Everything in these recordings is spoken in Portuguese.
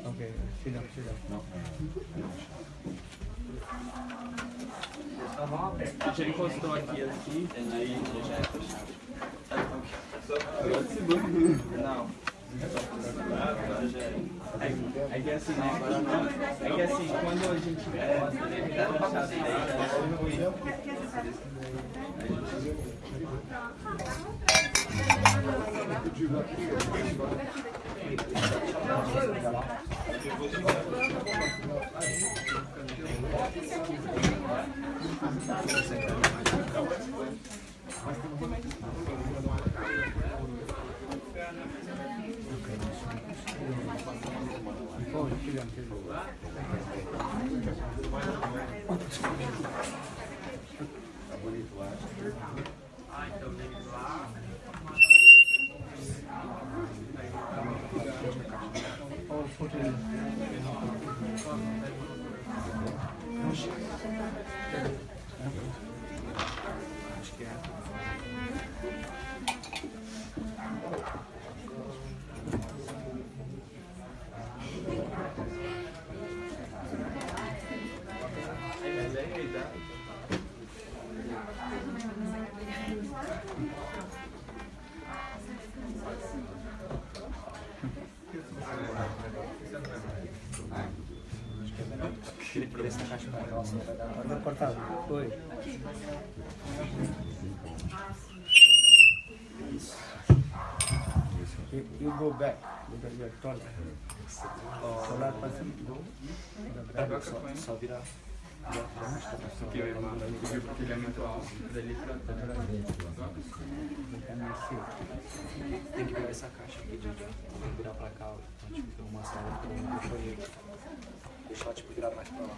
Okay, sit down, sit down. Já encostou aqui assim, aí já é fechado. Agora segura. Não. Agora já é. É que assim, né? Agora não. É que assim, quando a gente encosta, ele tá fechado. Tá bonito lá. Ah, então vem lá. Essa caixa vai nossa, vai dar. Agora cortado. Foi. You go back because you are taller. Solar person go. Só virar. Porque o irmão pediu porque ele é muito alto. Dali pra Tem que pegar essa caixa aqui de virar pra cá, ó. Então, tipo, uma sala com um banheiro. Deixa ela tipo virar mais pra lá.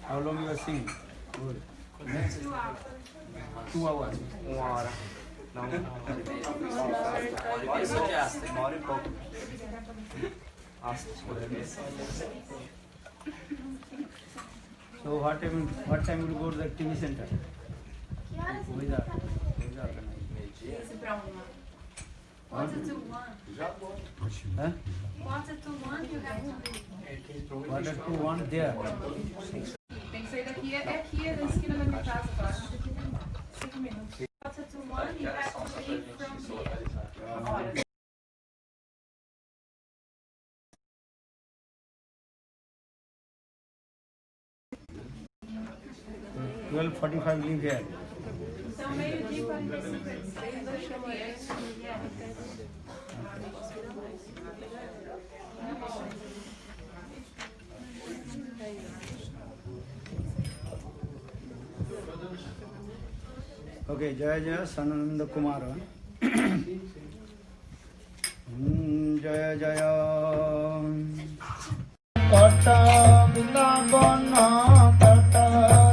How long you are singing? Good. 2 hours. Uma hora. Não, uma hora e meia. Uma hora e pouco. Nossa, So what time will you go to the TV center? Who is that? Esse pra uma. Quarter to 1. Huh? Quarter to 1 you have to be. Quarter to 1 there. Tem que sair daqui, é aqui, é da esquina da minha casa, eu acho. 5 minutos. Quarter to 1 you have to leave from here. 12:45 leave here. Então, meio-dia e 45. Vocês dois chamam aí. Okay, Jaya Jaya Sanananda Kumar. Jaya Jaya Kata Bindabana Kata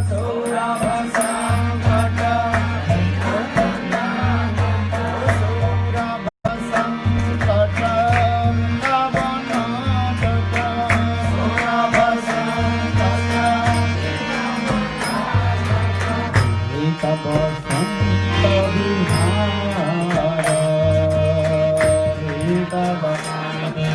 Saurabhasa Kata Saurabhasa Kata Bindabana Kata Saurabhasa Kata Eka Basanta Vihara Eka Basanta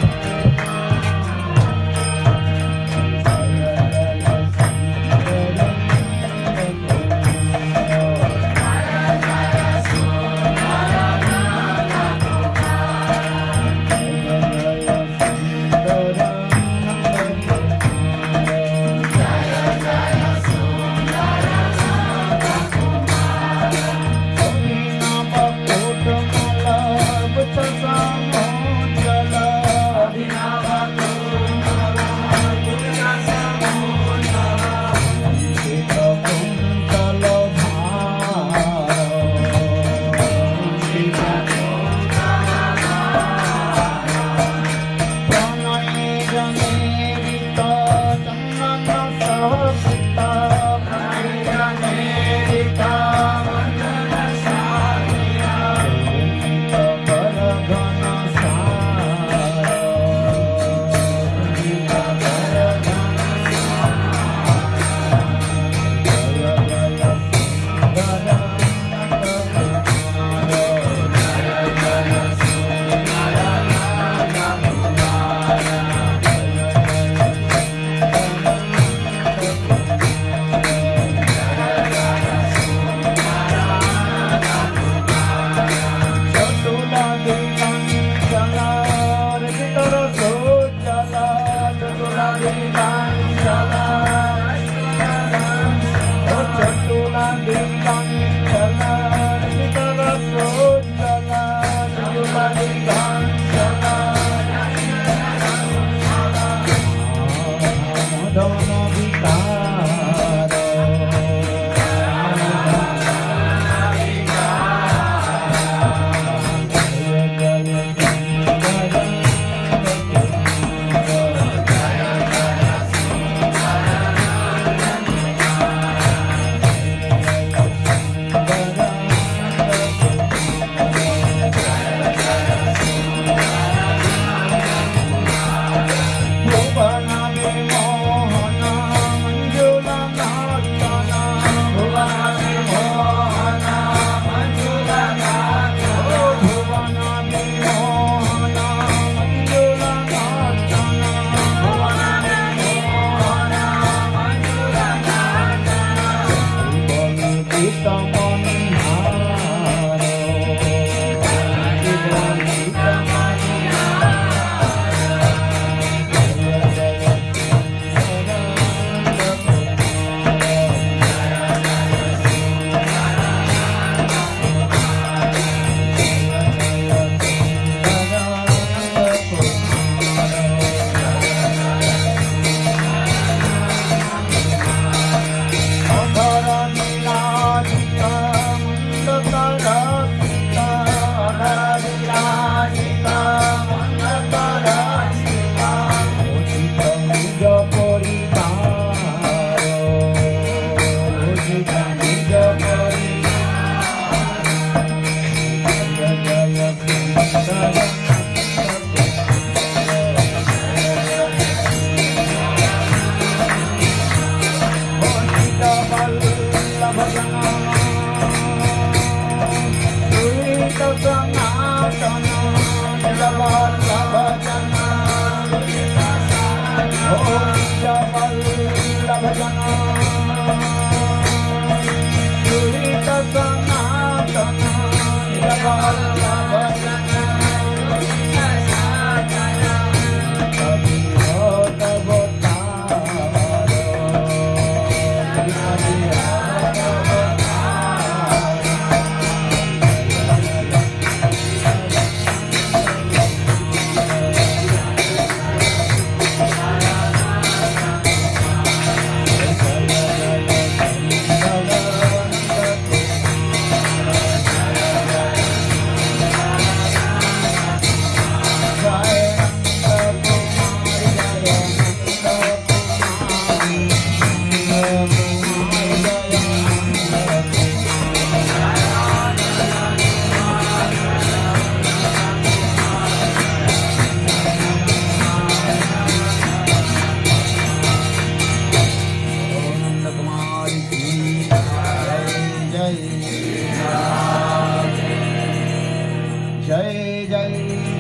जय जय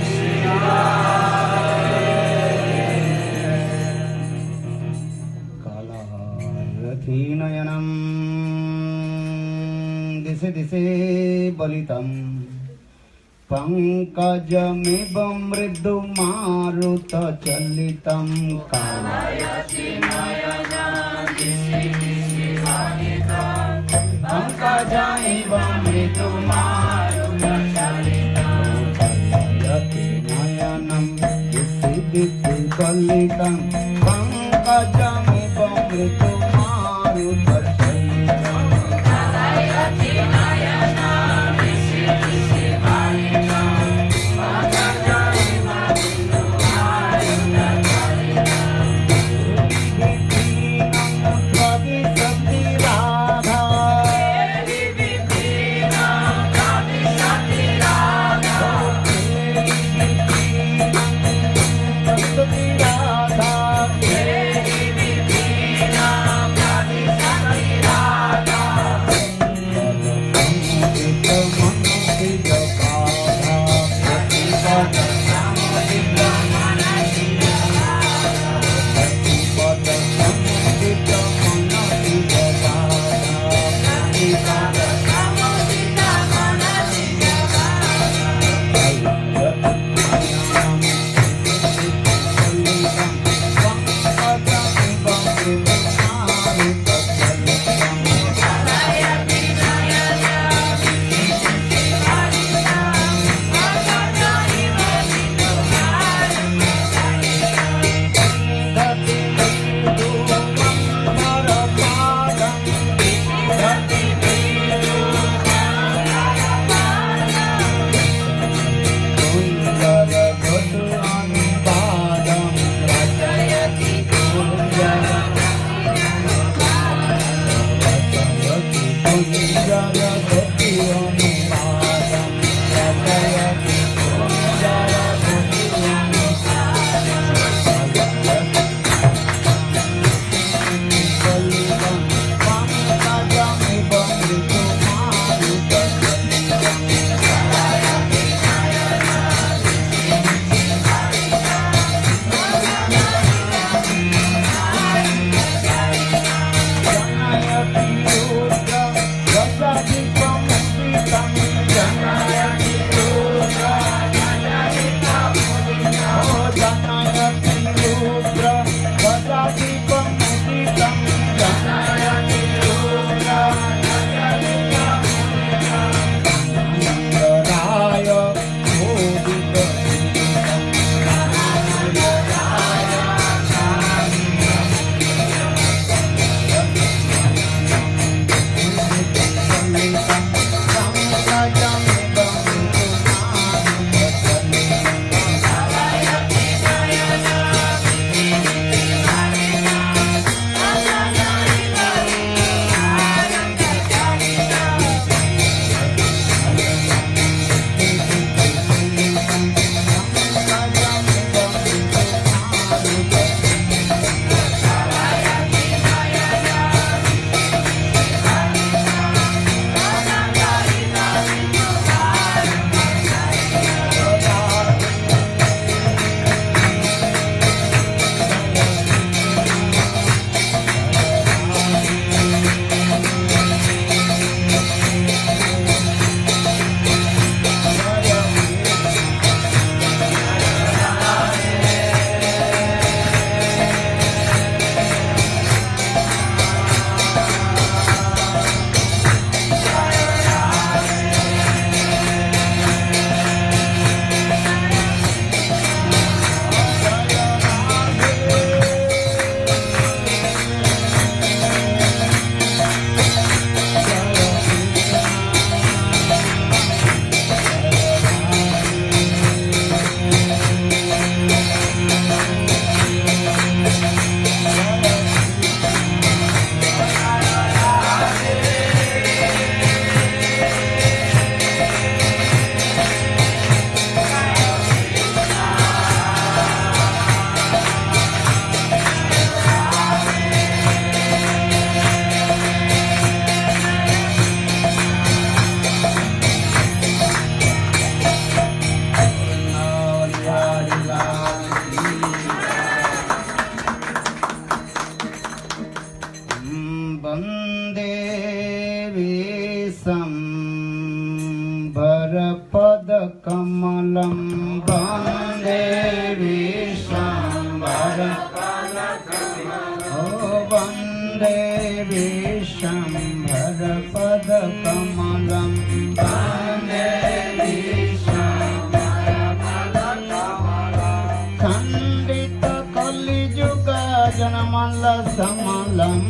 श्री कालायती नयनम दिशे दिशे बलितम पंकजमिव मृदु मारुत चलितम कालायती नयनम दिशे दिशे बलितम पंकजमिव मृदु मारुत चलितम कालायती नयनम दिशे दिशे बलितम पंकजमिव मृदु मारुत चलितम कालायती नयनम दिशे दिशे Krishna कमलं वन्दे विश्वम्भरपदकमलं वन्दे विश्वम्भरपदकमलं वन्दे विश्वम्भरपदकमलं खण्डितकलियुगजनमलसमलं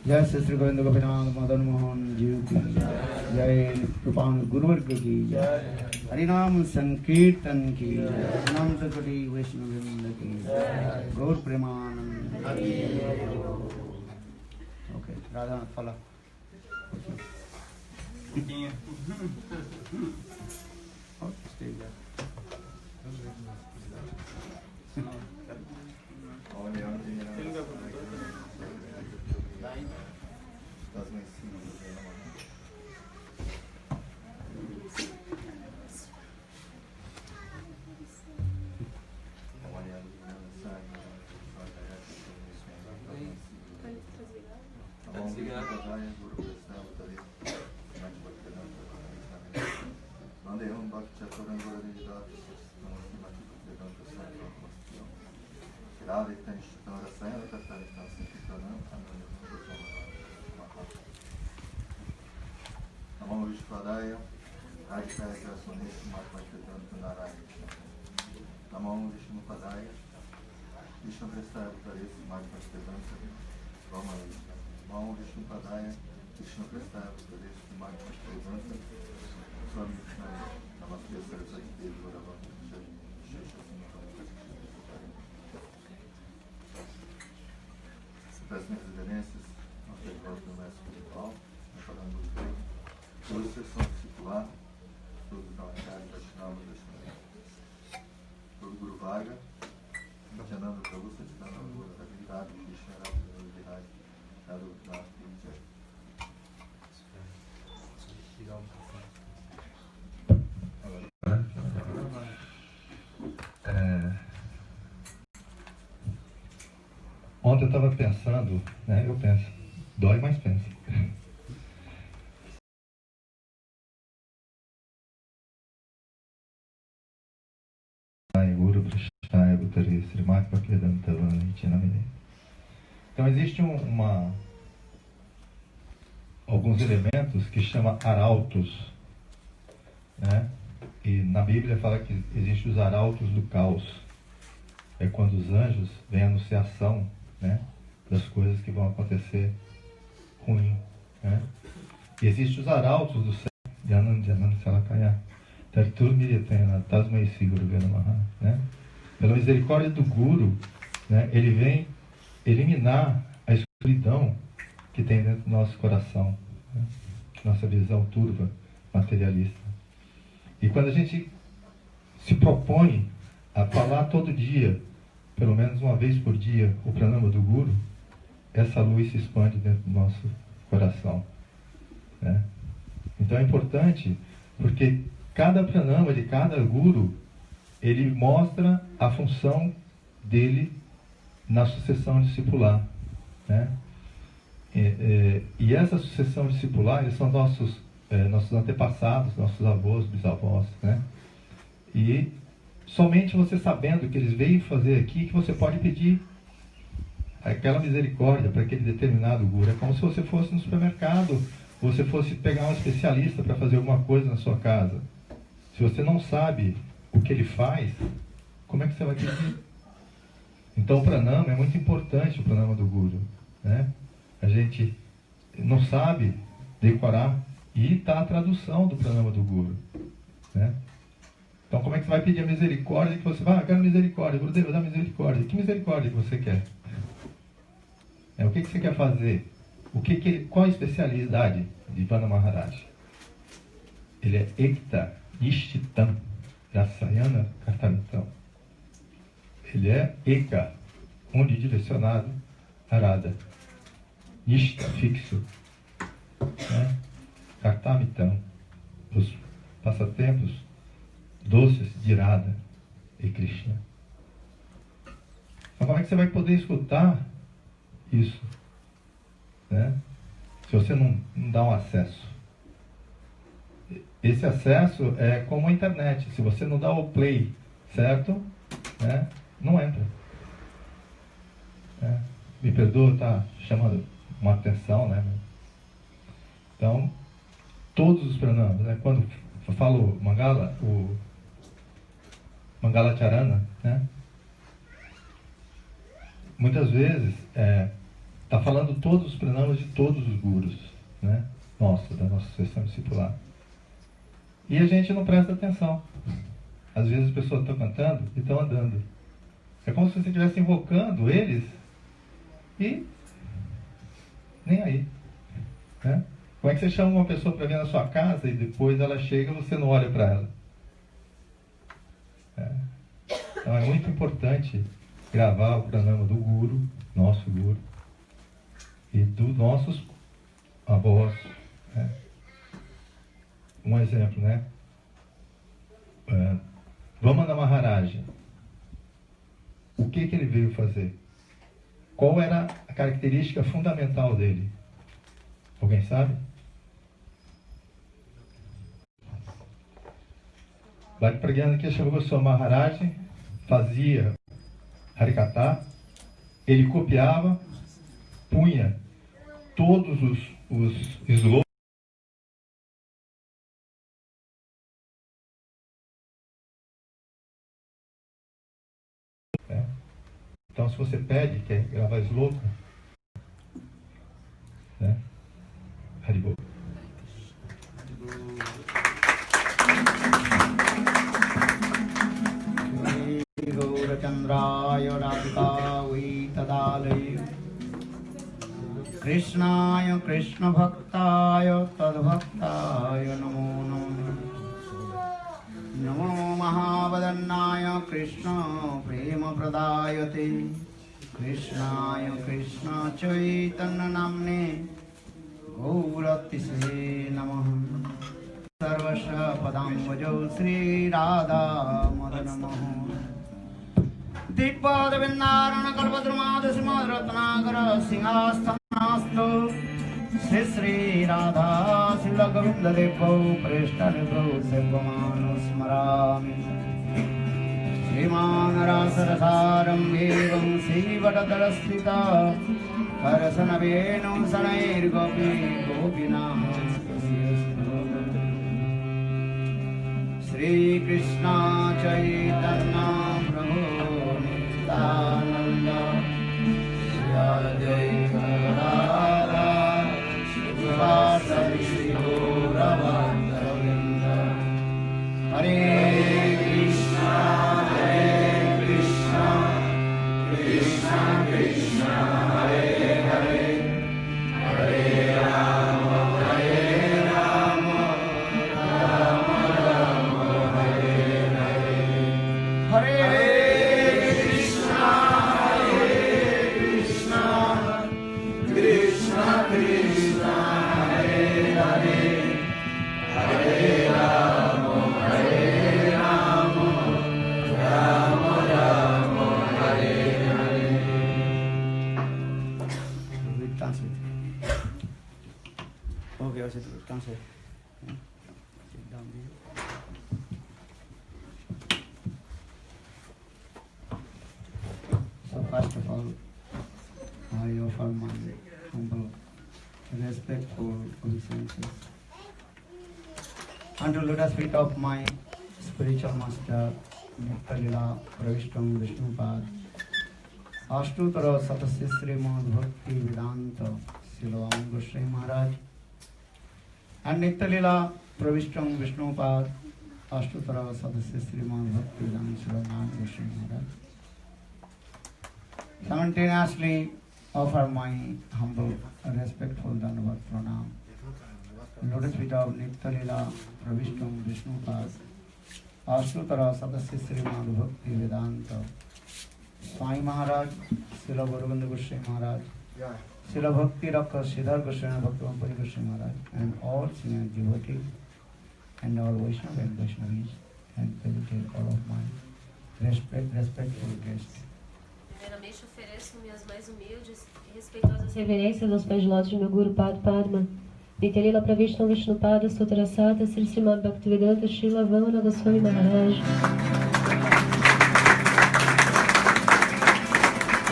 जय श्री श्री गोविंद गोपीनाथ मदन मोहन जीव की जय, कृपाण गुरुवर्ग की जय, हरिनाम संकीर्तन की जय, अनंत कोटि वैष्णव वृंद की जय, गौर प्रेमानंद। ओके, राधा फला Namo Vishwadaya, Rajkaya Sonesh Matmakedanta Narayana. Namo Vishnu Padaya, Vishnu Prestaya Utaresi Matmakedanta Rama Vishnu. Namo Vishnu Padaya, Vishnu Prestaya Utaresi Matmakedanta Swami Vishnu. Namaste Saraswati Devi Varavana Shesha Peço minhas reverências ao Senhor do Mestre Espiritual, falando do Deus, toda sessão discipular, todo da unidade Vaishnava Vaishnava, todo Guru Varga, Jananda Prabhu, Satchidananda Guru, Radha Krishna, Radha Viraj, Radha Uttara, Jai. Ontem eu estava pensando, né? Eu penso, dói, mas pensa. Então existe alguns elementos que chama arautos, né? E na Bíblia fala que existem os arautos do caos. É quando os anjos vêm a anunciação, né, das coisas que vão acontecer ruim, né? E existem os arautos do céu, né? Pela misericórdia do Guru, né, ele vem eliminar a escuridão que tem dentro do nosso coração, né? Nossa visão turva, materialista. E quando a gente se propõe a falar todo dia, pelo menos uma vez por dia, o pranama do Guru, essa luz se expande dentro do nosso coração, né? Então é importante, porque cada pranama de cada Guru, ele mostra a função dele na sucessão discipular, né? E essa sucessão discipular, eles são nossos antepassados, nossos avós, bisavós, né? E somente você sabendo que eles veio fazer aqui, que você pode pedir aquela misericórdia para aquele determinado Guru. É como se você fosse no supermercado, você fosse pegar um especialista para fazer alguma coisa na sua casa. Se você não sabe o que ele faz, como é que você vai pedir? Então o pranama é muito importante, o pranama do Guru, né? A gente não sabe decorar, e está a tradução do pranama do Guru, né? Então como é que você vai pedir a misericórdia, que você vai, eu quero misericórdia, Gurudeva, dá misericórdia. Que misericórdia que você quer? O que você quer fazer? Qual a especialidade de Vana Maharaj? Ele é Ekta Ishtitam Rasayana Kartamitam. Ele é Eka, onde direcionado Arada. Ishta, fixo, né? Kartamitam, os passatempos doces de Radha e Krishna. Então como é que você vai poder escutar isso, né, se você não dá um acesso? Esse acesso é como a internet. Se você não dá o play certo, né, não entra. Me perdoa, tá chamando uma atenção, né? Então, todos os pranamas, né, quando eu falo Mangala, o Mangala Charana, né, muitas vezes está Está falando todos os pranamas de todos os gurus, né? Nossa, da nossa sessão discipular. E a gente não presta atenção. Às vezes as pessoas estão cantando e estão andando. É como se você estivesse invocando eles e nem aí, né? Como é que você chama uma pessoa para vir na sua casa e depois ela chega e você não olha para ela? Então é muito importante gravar o pranama do Guru, nosso Guru, e dos nossos avós. Né? Um exemplo, né? Vamana Maharaja. O que ele veio fazer? Qual era a característica fundamental dele? Alguém sabe? Bhakti-Pragyana Keshava Goswami Maharaj fazia Harikatha, ele copiava, punha todos os slogans. Então, se você pede, quer gravar slogan, né? Haribol. Gaurachandraya Radhika Tadalaya Krishnaya Krishna Bhaktaya Tadbhaktaya Namo Namo Namo Mahavadannaya Krishna Prema Pradayate Krishnaya Krishna Chaitanya Namne Gauratise Namaha Sarvasya Padamvajo Sri Radha Madanamaha Dipad Vindarana Kalpadramada Simadratnagara Singhastanastu Sri Sri Radha Sila Govinda Devo Prishta Devo Sevamanu Smarami Sriman Rasarasaram Evam Sivadadarastita Karasana Venu Sanair Gopi Gopinam Sri Krishna Chaitanya Prabhu Nityananda Shri Advaita Radha Shri Shri Gauravanta Vrinda Hare Krishna Krishna Krishna Hare Hare Hare Rama Hare Rama Rama Rama Hare Hare Hare Krishna Krishna Krishna Hare Hare Hare Rama Hare Rama Rama Rama Hare Hare. We translate. Okay, I said translate. Sit down there. So first of all, I offer my humble respect for obeisances unto lotus feet of my spiritual master Nitya-lila Pravishtam Vishnupad Ashtutara Satasya Srimad Bhakti Vedanta Silavang Goswami Maharaj and Nitya-lila Pravishtam Vishnupad Ashtutara Satasya Srimad Bhakti Vedanta Silavang Goswami Maharaj. Simultaneously offer my humble respectful Dandavat Pranam lotus feet of Nitya-lila Pravishtam Vishnupad Ashtutara Satasya Srimad Bhakti Vedanta Swami Maharaj, Srila Gauravanda Goswami Maharaj, Srila Bhakti Rakha Siddhar Goswami Bhakti Pari Goswami Maharaj, and all senior devotees and all Vaishnava and Vaishnavis, and dedicated all of my respectful guests. Primeiramente ofereço minhas mais humildes e respeitosas reverências aos pés de lótus de meu Guru Pad Padma. Nitya-lila Pravishtam Vishnupada Sutarasata Sri Srimad Bhaktivedanta Srila Vamana Goswami Maharaj.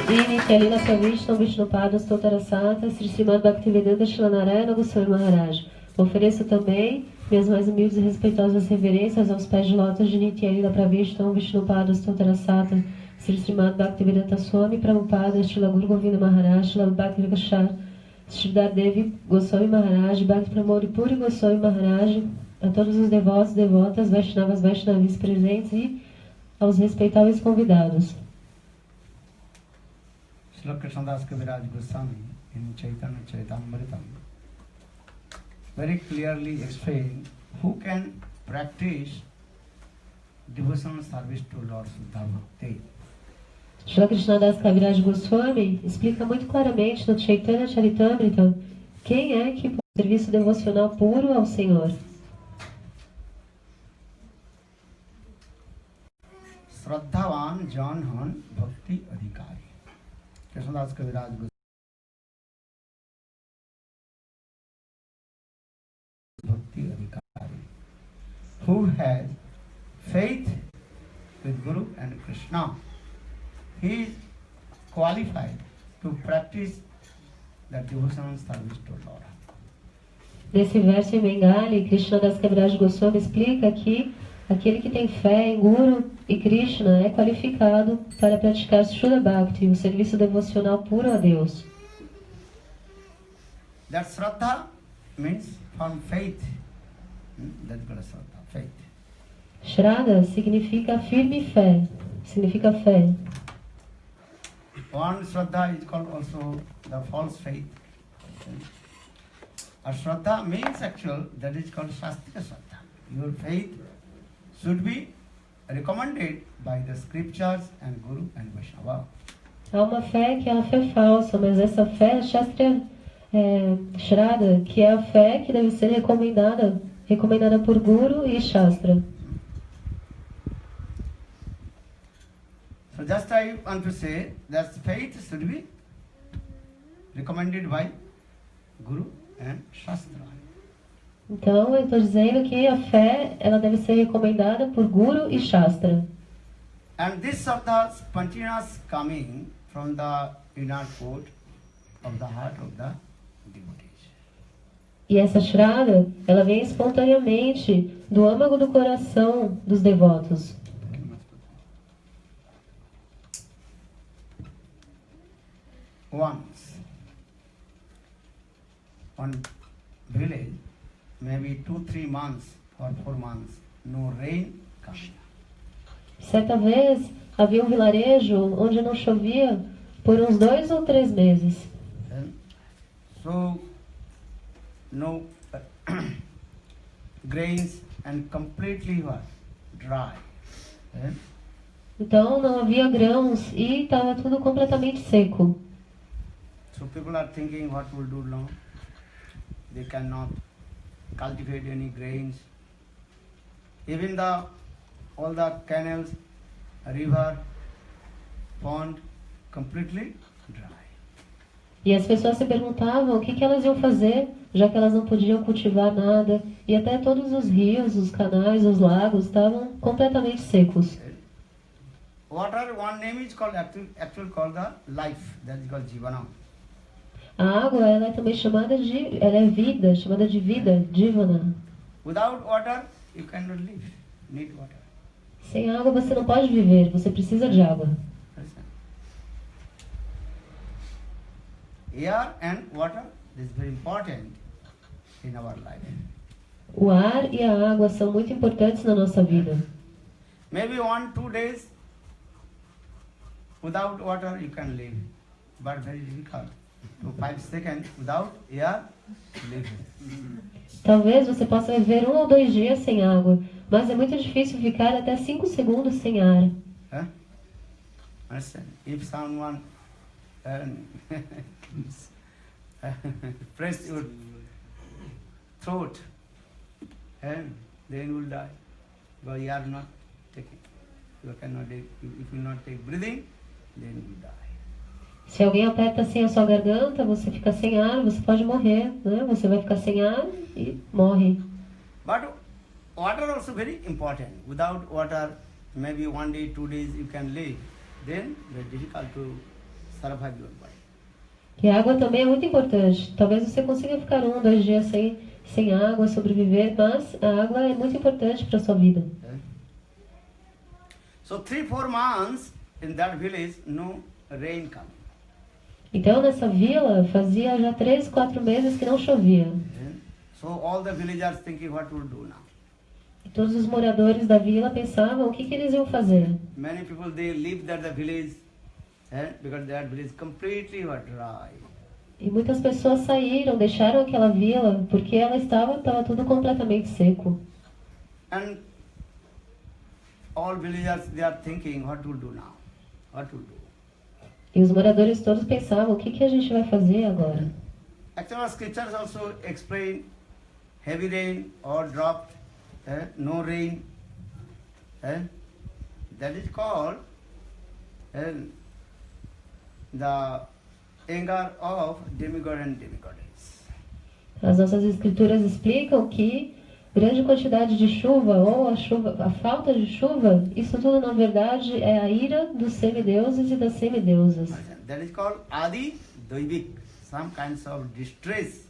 E Nitya-lila Pravishtam Vishnupada Sutarasata Sri Srimad Bhaktivedanta Srila Narayana Goswami Maharaj. Ofereço também minhas mais humildes e respeitosas reverências aos pés de lótus de Nitya-lila Pravishtam Vishnupada Sutarasata Sri Srimad Bhaktivedanta Swami Prabhupada, Srila Guru Govinda Maharaj, Srila Bhakti Rakashar, Sridhar Devi Goswami Maharaj, Bhakti Pramod Puri Goswami Maharaj, a todos os devotos, devotas, Vaishnavas, Vaishnavis presentes e aos respeitáveis convidados. Srila Krishnadas Kaviraj Goswami in Chaitanya Charitamritam very clearly explain who can practice devotional service to Lord Suddha Bhakti. Srila Krishnadas Kaviraj Goswami explica muito claramente no Chaitanya Charitamrita quem é que faz serviço devocional puro ao Senhor. Shraddhavan Janhan Bhakti Adhikari. Krishnadas Kaviraj Goswami Bhakti Adhikari, who has faith with Guru and Krishna. He is qualified to practice the devotional service to Lord. Nesse verso em Bengali, Krishnadas Kaviraj Goswami explica que aquele que tem fé em Guru e Krishna é qualificado para praticar Shuddha Bhakti, o serviço devocional puro a Deus. That Shraddha means from faith. That's called Shraddha, faith. Shraddha significa firme fé, significa fé. One Shraddha is called also the false faith. A Shraddha means actual, that is called Shastriya Shraddha. Your faith should be recommended by the scriptures and Guru and Vaishnava. Há uma fé que é a fé falsa, mas essa fé é Shastriya Shraddha, que é a fé que deve ser recomendada por Guru e Shastra. So just I want to say that faith should be recommended by Guru and Shastra. Então, eu estou dizendo que a fé ela deve ser recomendada por Guru e Shastra. And this Shraddha spontaneous coming from the inner core of the heart of the devotees. E essa Shraddha, ela vem espontaneamente do âmago do coração dos devotos. Once, one village, maybe 2-3 months or 4 months, no rain comes. Certa vez, havia um vilarejo onde não chovia por uns 2 ou 3 meses. So, no grains and completely what? Dry. Então, não havia grãos e estava tudo completamente seco. So people are thinking what will do now? They cannot cultivate any grains. Even all the canals, river, pond, completely dry. E as pessoas se perguntavam o que elas iam fazer, já que elas não podiam cultivar nada. E até todos os rios, os canais, os lagos estavam completamente secos. Water, one name is called, actually called the life, that is called Jivana. A água, ela é também ela é vida, chamada de vida, Jivana. Without water, you cannot live. Need water. Sem água você não pode viver, você precisa de água. Air and water is very important in our life. O ar e a água são muito importantes na nossa vida. Maybe 1-2 days without water you can live, but very difficult. 5 seconds without air, live. Talvez você possa viver 1 ou 2 dias sem água, mas é muito difícil ficar até 5 segundos sem ar. Understand? If someone press your throat, then you will die. But you are not taking. You cannot take. If you not take breathing, then you die. Se alguém aperta assim a sua garganta, você fica sem ar, você pode morrer, né? Você vai ficar sem ar e morre. But water also very important. Without water, maybe 1 day, 2 days you can live. Then very difficult to survive your body. E a água também é muito importante. Talvez você consiga ficar 1 ou 2 dias sem água, sobreviver, mas a água é muito importante para a sua vida. So 3-4 months in that village no rain coming. Então, nessa vila, fazia já 3, 4 meses que não chovia. So all the villagers thinking what to do now. E todos os moradores da vila pensavam o que eles iam fazer. Many people they leave that the village, because that village completely was dry. E muitas pessoas saíram, deixaram aquela vila, porque ela estava tudo completamente seco. And all villagers they are thinking what to do now, what to do. E os moradores todos pensavam, o que a gente vai fazer agora? Actually, scriptures also explain heavy rain or dropped, no rain. That is called the anger of demigod and demigoddess. As nossas escrituras explicam que grande quantidade de chuva ou a falta de chuva, isso tudo na verdade é a ira dos semideuses e das semideusas. That is called Adi Doivik. Some kinds of distress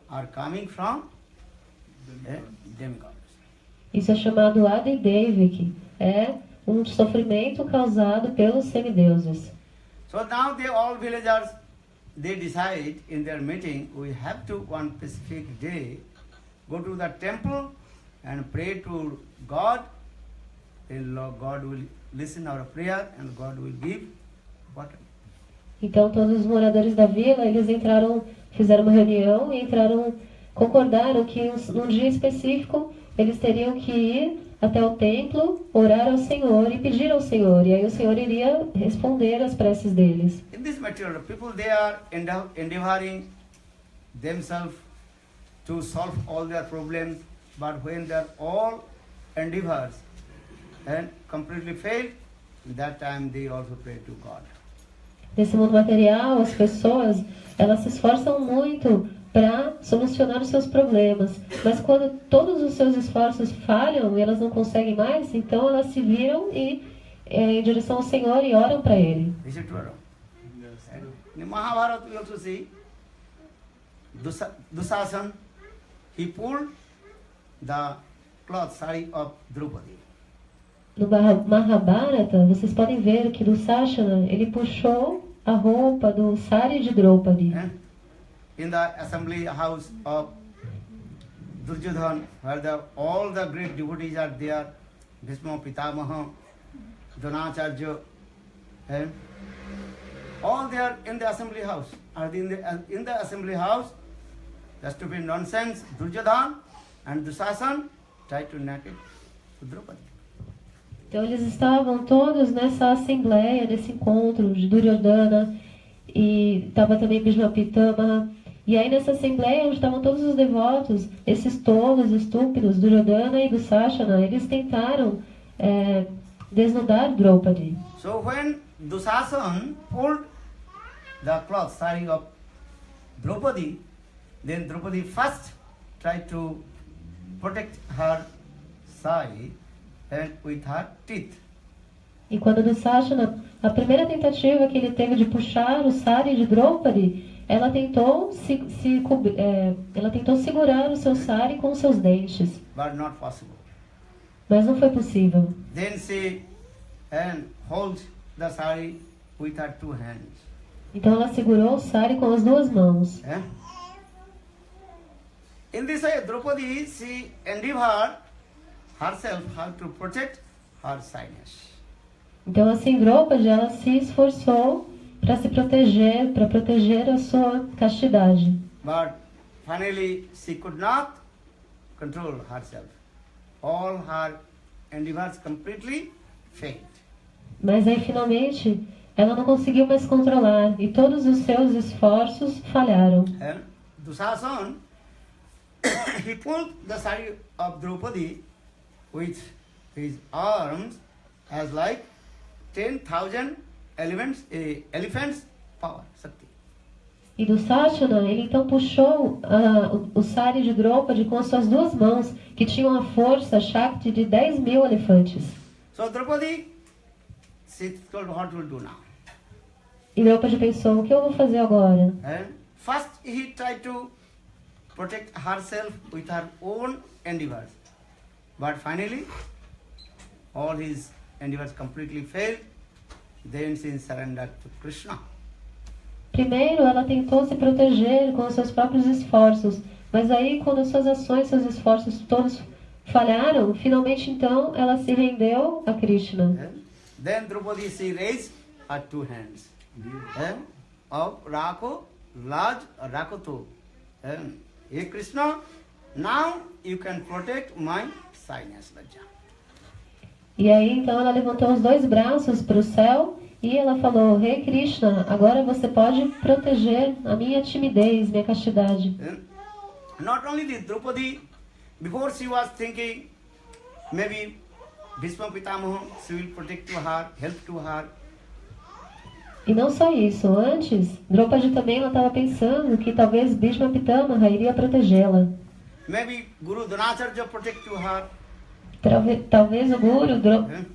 are coming from demigods. Isso é chamado Adi Deivik, é um sofrimento causado pelos semideuses. So now all villagers they decide in their meeting we have to one specific day go to the temple and pray to God. Then God will listen our prayer and God will give water. Então todos os moradores da vila, eles fizeram uma reunião e concordaram que num dia específico eles teriam que ir até o templo, orar ao Senhor e pedir ao Senhor. E aí o Senhor iria responder às preces deles. In this material, people they are endeavoring themselves to solve all their problems, but when their all endeavors and completely fail, that time they also pray to God. Nesse mundo material, as pessoas, elas se esforçam muito para solucionar os seus problemas, mas quando todos os seus esforços falham e elas não conseguem mais, então elas se viram em direção ao Senhor e oram para Ele. Is it true? In Mahabharata we also see Dushasan, he pulled the cloth sari of Draupadi. No Mahabharata, vocês podem ver que Dusashana, ele puxou a roupa do sari de Draupadi. In the assembly house of Duryodhana, where all the great devotees are there, Bhishma, Pitamaha, Dronacharya, all they are in the assembly house. Are in the assembly house, the stupid nonsense, Duryodhana and Dushasan try to knock it to Draupadi. Então eles estavam todos nessa assembleia, nesse encontro de Duryodhana, e estava também Bhishma Pitamaha. E aí nessa assembleia onde estavam todos os devotos, esses tolos estúpidos, Duryodhana e Dusashana, eles tentaram desnudar Draupadi. So when Dushasan pulled the cloth sari of Draupadi, then Draupadi first tried to protect her sari and with her teeth. E quando Dusashana, a primeira tentativa que ele teve de puxar o sari de Draupadi, ela tentou segurar o seu sari com seus dentes. But not possible. Mas não foi possível. Then she holds the sari with her two hands. Então ela segurou o sari com as duas mãos. In this way, Draupadi, she endeavored herself how to protect her shyness. Então assim, Draupadi, ela se esforçou para proteger a sua castidade. But finally, she could not control herself. All her endeavors completely failed. Mas aí finalmente ela não conseguiu mais controlar e todos os seus esforços falharam. And Dushasan, he pulled the sari of Draupadi with his arms as like 10,000 elephants power, Shakti. E Dusashana, ele então puxou o sari de Draupadi com as suas duas mãos, que tinham a força Shakti de 10.000 elefantes. So Draupadi, she told what will do now. E Draupadi pensou, o que eu vou fazer agora? And first he tried to protect herself with her own endeavors. But finally, all his endeavors completely failed. then she surrendered to Krishna. Primeiro, ela tentou se proteger com os seus próprios esforços, mas aí, quando suas ações, seus esforços todos falharam, finalmente então ela se rendeu a Krishna. Then Draupadi, she raised her two hands. Of Rakho, large Rakoto. Hey Krishna, now you can protect my shyness, Lajja. E aí então ela levantou os dois braços para o céu e ela falou: Rei Krishna, agora você pode proteger a minha timidez, minha castidade. Not only this, Draupadi, before she was thinking maybe Bhishma Pitamaha, she will protect to her, help to her. E não só isso, antes, Draupadi também ela estava pensando que talvez Bhishma Pitamaha iria protegê-la. Maybe Guru Dronacharya protect to her. Talvez o Guru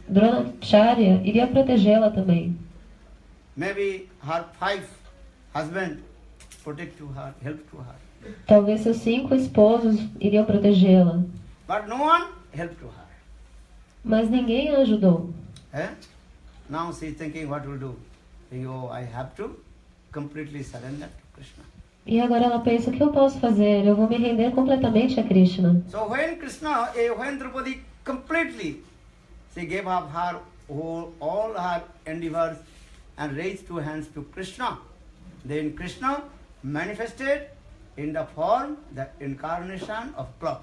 Dronacharya iria protegê-la também. Maybe her 5 husbands protect to her, help to her. Talvez seus 5 esposos iriam protegê-la. But no one helped to her. Mas ninguém a ajudou. Now she is thinking what will do. Oh, I have to completely surrender to Krishna. E agora ela pensa: o que eu posso fazer? Eu vou me render completamente a Krishna. So when Draupadi completely, she gave up her all her endeavors and raised two hands to Krishna. Then Krishna manifested in the form, the incarnation of cloth.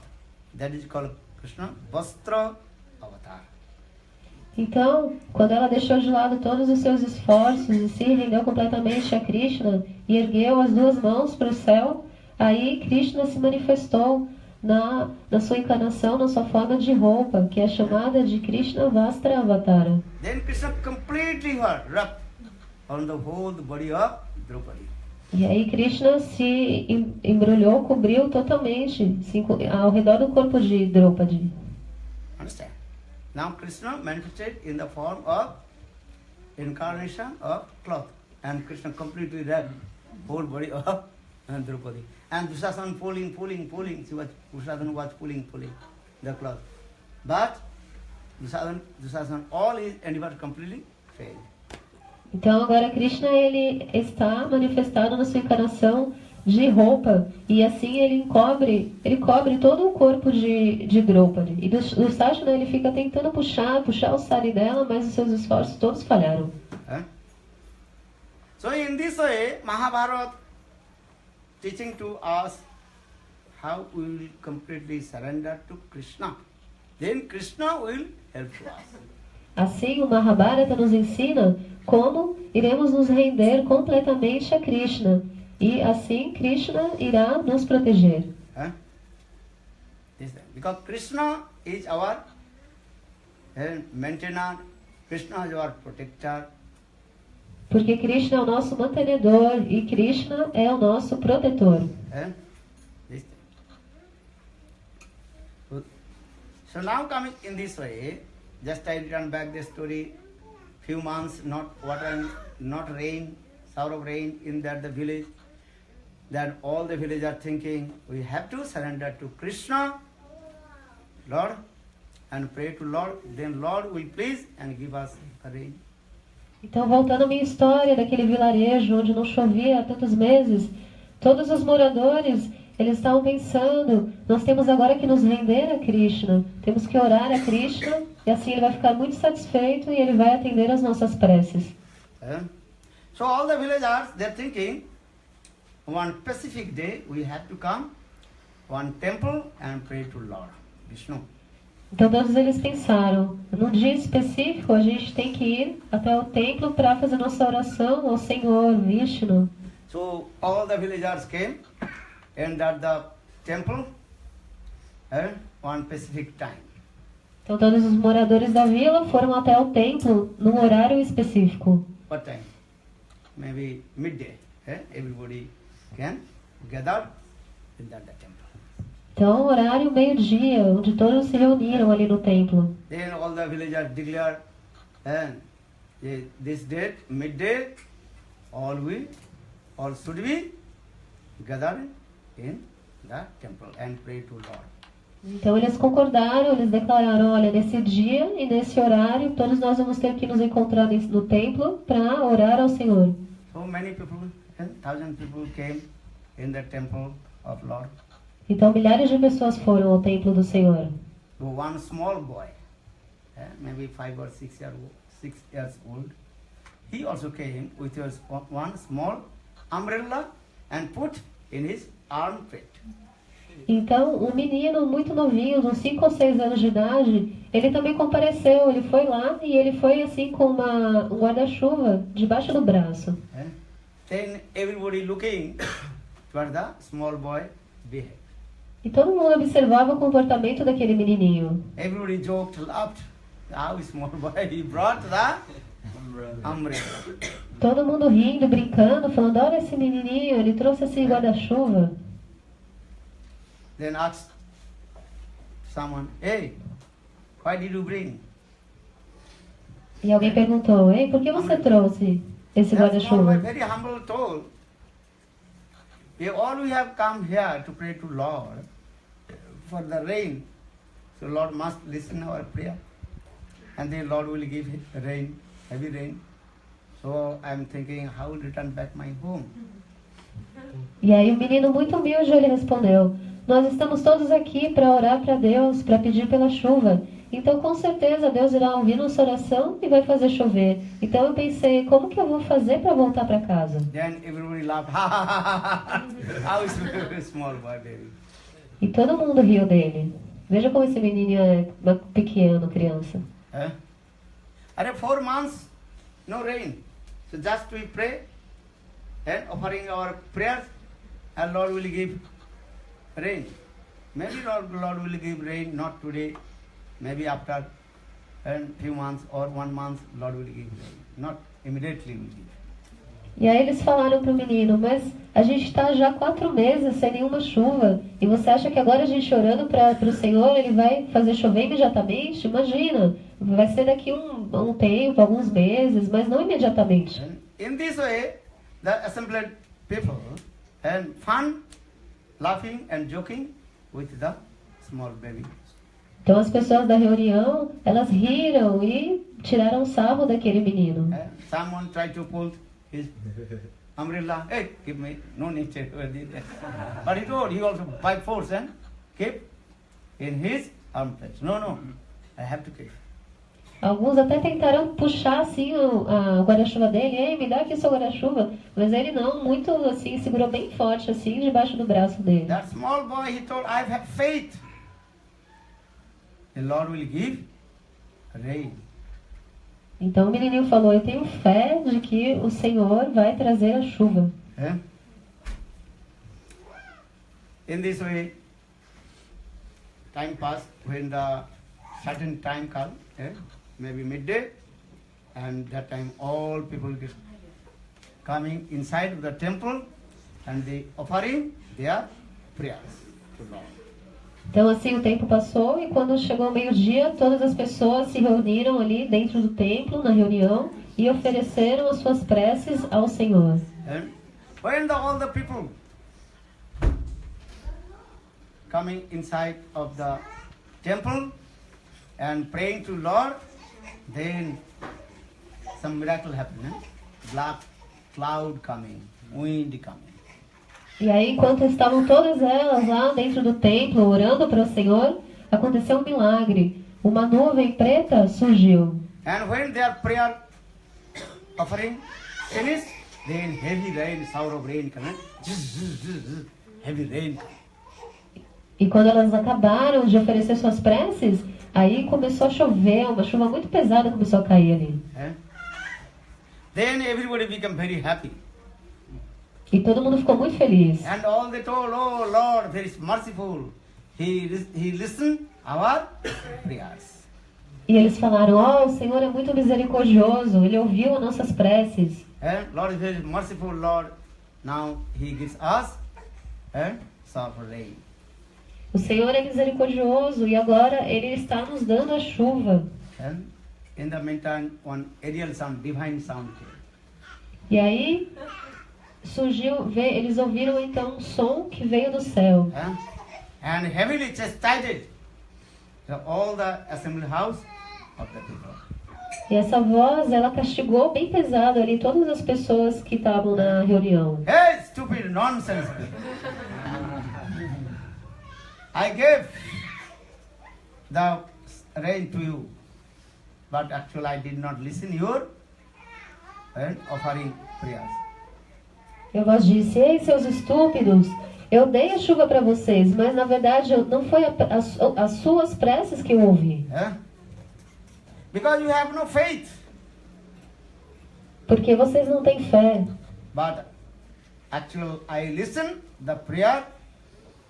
That is called Krishna Vastra Avatar. Então, quando ela deixou de lado todos os seus esforços e se rendeu completamente a Krishna e ergueu as duas mãos para o céu, aí Krishna se manifestou na sua encarnação, na sua forma de roupa, que é chamada de Krishna Vastra Avatara. Then Krishna completely wrapped on the whole body of Draupadi. E aí Krishna se embrulhou, cobriu totalmente ao redor do corpo de Draupadi. Understand? Now Krishna manifested in the form of incarnation of cloth, and Krishna completely wrapped whole body of Draupadi. And Dushasana pulling. Dushasana was pulling the cloth. But Dushasana all his endeavors completely failed. Então agora Krishna ele está manifestado na sua encarnação de roupa e assim ele cobre todo o corpo de Draupadi. E do Dushasana ele fica tentando puxar o sari dela, mas os seus esforços todos falharam. So in this way, Mahabharata teaching to us how we will completely surrender to Krishna. Then Krishna will help to us. Assim, o Mahabharata nos ensina como iremos nos render completamente a Krishna. E assim, Krishna irá nos proteger. Because Krishna is our maintainer, Krishna is our protector. Porque Krishna é o nosso mantenedor e Krishna é o nosso protetor. So now coming in this way, just I return back the story. Few months, not water, not rain, shower of rain in the village. Then all the villagers are thinking, we have to surrender to Krishna, Lord, and pray to Lord. Then Lord will please and give us a rain. Então, voltando à minha história daquele vilarejo onde não chovia há tantos meses, todos os moradores, eles estavam pensando, nós temos agora que nos render a Krishna, temos que orar a Krishna, e assim ele vai ficar muito satisfeito e ele vai atender as nossas preces. So all the villagers, they're thinking, one specific day we have to come, one temple and pray to Lord Vishnu. Então todos eles pensaram, num dia específico a gente tem que ir até o templo para fazer nossa oração ao Senhor Vishnu. So all the villagers came and at the temple one specific time. Então todos os moradores da vila foram até o templo num horário específico. What time? Maybe midday. Everybody can gather in that temple. Então, horário meio-dia, onde todos se reuniram ali no templo. Then all the villagers declared, this date, midday, all should be gathered in the temple and pray to Lord. Então eles concordaram, eles declararam, olha, nesse dia e nesse horário, todos nós vamos ter que nos encontrar no templo para orar ao Senhor. So many people, 1,000 people came in the temple of Lord. Então milhares de pessoas foram ao templo do Senhor. So one small boy, maybe 5 or 6 years old, he also came with one small umbrella and put in his armpit. Então, um menino muito novinho, uns 5 ou 6 anos de idade, ele também compareceu, ele foi lá e ele foi assim com um guarda-chuva debaixo do braço. Then everybody looking toward the small boy behavior. E todo mundo observava o comportamento daquele menininho. Everybody joked, laughed. How small boy he brought the umbrella. Todo mundo rindo, brincando, falando, olha esse menininho, ele trouxe esse guarda-chuva. Then asked someone, hey, why did you bring? E alguém perguntou, ei, por que você trouxe esse That small boy, guarda-chuva? very humble, told, all we have come here to pray to Lord for the rain. So Lord must listen our prayer. And then Lord will give rain, heavy rain. So I'm thinking, how will return back my home? E aí o menino muito humilde, ele respondeu, nós estamos todos aqui para orar para Deus, para pedir pela chuva. Então com certeza Deus irá ouvir nossa oração e vai fazer chover. Então eu pensei, como que eu vou fazer para voltar para casa? Then everybody laughed. How is a small boy, baby? E todo mundo riu dele. Veja como esse menino é pequeno, criança. Are 4 months, no rain. So just we pray and offering our prayers, and Lord will give rain. Maybe Lord will give rain, not today, maybe after few months or 1 month, Lord will give rain. Not immediately will give. E aí eles falaram para o menino, mas a gente está já 4 meses sem nenhuma chuva. E você acha que agora a gente orando para o Senhor, Ele vai fazer chover imediatamente? Imagina, vai ser daqui um tempo, alguns meses, mas não imediatamente. And in this way, the assembled people and fun, laughing and joking with the small baby. Então as pessoas da reunião, elas riram e tiraram sarro daquele menino. Someone tried to pull his umbrella. Hey, give me, no need to do that. But he told, he also by force and keep in his armpits. No, I have to keep. Alguns até tentaram puxar assim o guarda-chuva dele, ei, me dá aqui o seu guarda-chuva. Mas ele não, muito assim, segurou bem forte assim, debaixo do braço dele. That small boy, he told, I have faith. The Lord will give rain. Então o menininho falou, eu tenho fé de que o Senhor vai trazer a chuva. In this way, time passed when the certain time come, maybe midday, and that time all people get coming inside of the temple and they offering their prayers to Lord. Então assim o tempo passou e quando chegou o meio-dia, todas as pessoas se reuniram ali dentro do templo, na reunião, e ofereceram as suas preces ao Senhor. And when all the people coming inside of the temple and praying to Lord, then some miracle happened. Black cloud coming, wind coming. E aí, enquanto estavam todas elas lá dentro do templo, orando para o Senhor, aconteceu um milagre. Uma nuvem preta surgiu. And when their prayer offering finished, then heavy rain, shower of rain coming. Heavy rain. E quando elas acabaram de oferecer suas preces, aí começou a chover, uma chuva muito pesada começou a cair ali. Then everybody became very happy. E todo mundo ficou muito feliz. And all they told, oh Lord, very merciful. He listened our prayers. E eles falaram, oh, o Senhor é muito misericordioso, Ele ouviu as nossas preces. And Lord is very merciful, Lord. Now He gives us soft rain. O Senhor é misericordioso e agora Ele está nos dando a chuva. And in the meantime, one aerial sound, divine sound came. E aí surgiu, eles ouviram então um som que veio do céu. and heavily chastised all the assembly house of the people. E essa voz, ela castigou bem pesado ali todas as pessoas que estavam na reunião. Hey, stupid, nonsense people. I gave the rain to you, but actually I did not listen your offering prayers. E a voz disse: ei, seus estúpidos, eu dei a chuva para vocês, mas na verdade não foi as suas preces que eu ouvi. Because you have no faith. Porque vocês não têm fé. But actually I listened the prayer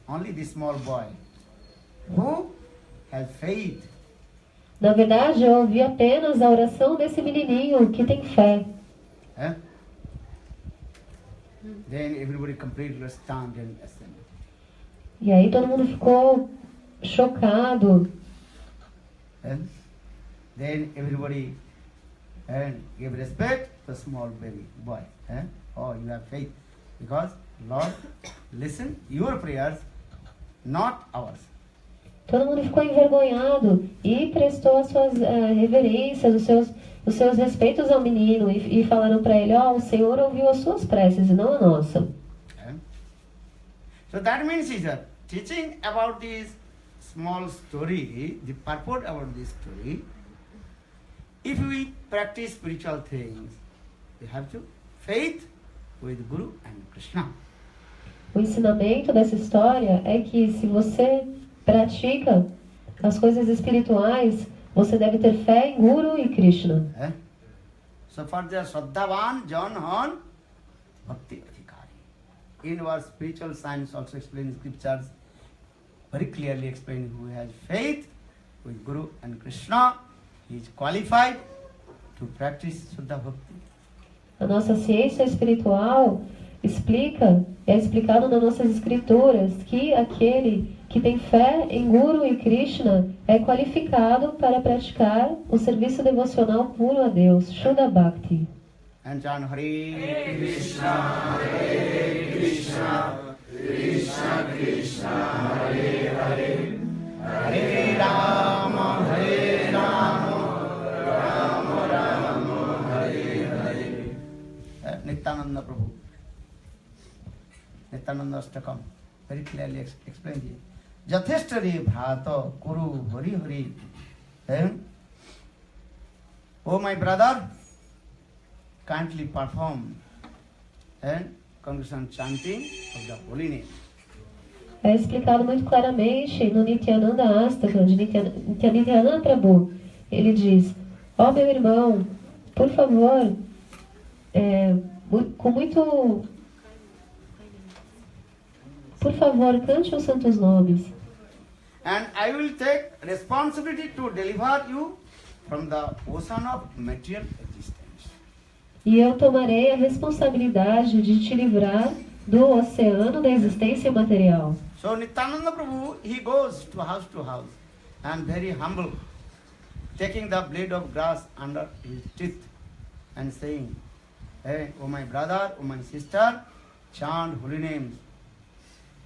only the small boy who has faith. Na verdade, eu ouvi apenas a oração desse menininho que tem fé. Then everybody completely stunned and assembled. E aí todo mundo ficou chocado. Then everybody gave respect to the small baby boy. Oh, you have faith. Because Lord, listen your prayers, not ours. Todo mundo ficou envergonhado e prestou as suas reverências, os seus respeitos ao menino e falaram para ele: ó, o Senhor ouviu as suas preces e não a nossa. So that means is that teaching about this small story, the purport about this story, if we practice spiritual things, we have to faith with Guru and Krishna. O ensinamento dessa história é que se você pratica as coisas espirituais, você deve ter fé em Guru e Krishna. So for the Shraddhavan Janhan Bhakti Adhikari. In our spiritual science also explained in scriptures, very clearly explained who has faith with Guru and Krishna, he is qualified to practice Shuddha Bhakti. A nossa ciência espiritual é explicado nas nossas escrituras que aquele que tem fé em Guru e Krishna é qualificado para praticar o serviço devocional puro a Deus, Shuddha Bhakti. And chant Hare Krishna, Krishna Krishna, Hare Hare, Hare Rama, Rama Rama, Hare Hare. Nityananda Prabhu, Nityananda Ashtakam, very clearly explained here. Jatheshtari bhrata kuru hari hari. Oh my brother, kindly perform congregation chanting of the holy name. É explicado muito claramente no Nityananda Astakam, de Nityananda Prabhu. Ele diz: ó meu irmão, por favor, por favor, cante os santos nomes. And I will take responsibility to deliver you from the ocean of material existence. E eu tomarei a responsabilidade de te livrar do oceano da existência material. So Nityananda Prabhu, he goes to house and very humble, taking the blade of grass under his teeth and saying, hey, oh my brother, oh my sister, chant holy names.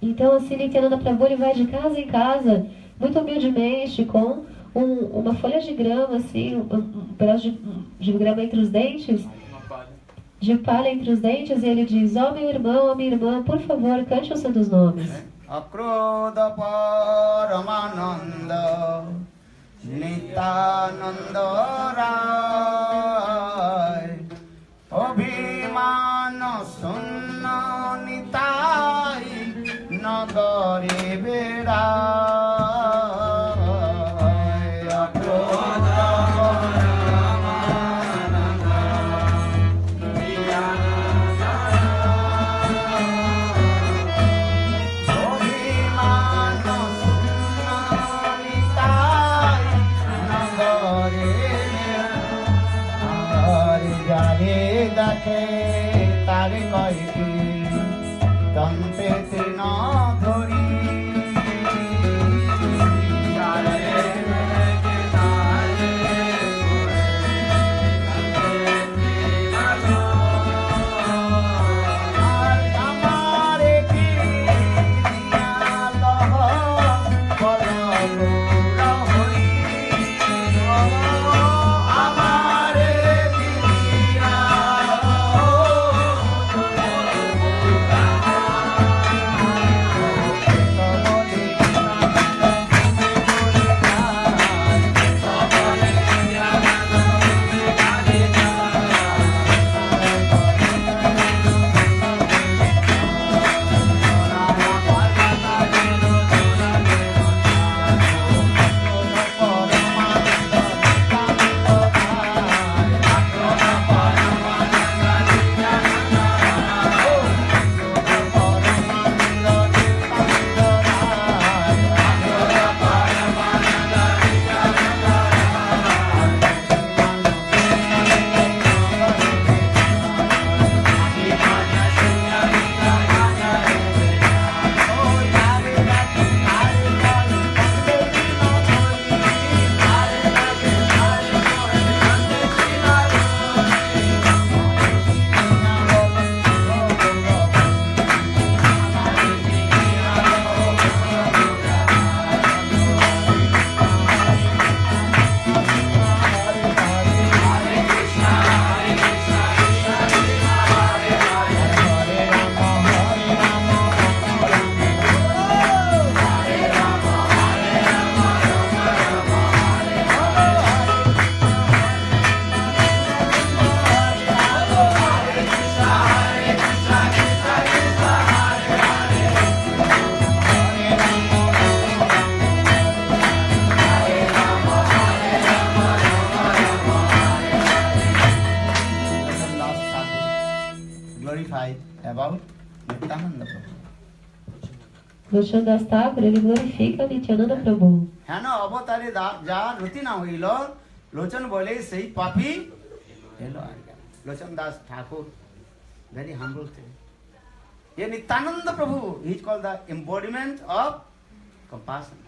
Então, assim, Nityananda Prabhu, ele vai de casa em casa, muito humildemente, com uma folha de grama, assim, um pedaço de grama entre os dentes, de palha entre os dentes, e ele diz: ó meu irmão, ó minha irmã, por favor, cante os santos nomes. Akrodha Paramananda Nityananda Rai Abhimana Sunna Nitai Nagare Vedai Akrodha Paramananda Nityananda Abhimana Sunna Nitai Nagare Vedai Jare Dakhe Tare Kaiti Dante Tina Dhori Amare Ki Diya Loho about Nityananda Prabhu. Lochan Das Thakur, ele glorifica Nityananda Prabhu. है ना अवतारे जा रुति ना हुई लो लोचन बोले सही पापी हेलो आ गया लोचन दास ठाकुर वेरी हम्बल थे ये Nityananda Prabhu he is called the embodiment of compassion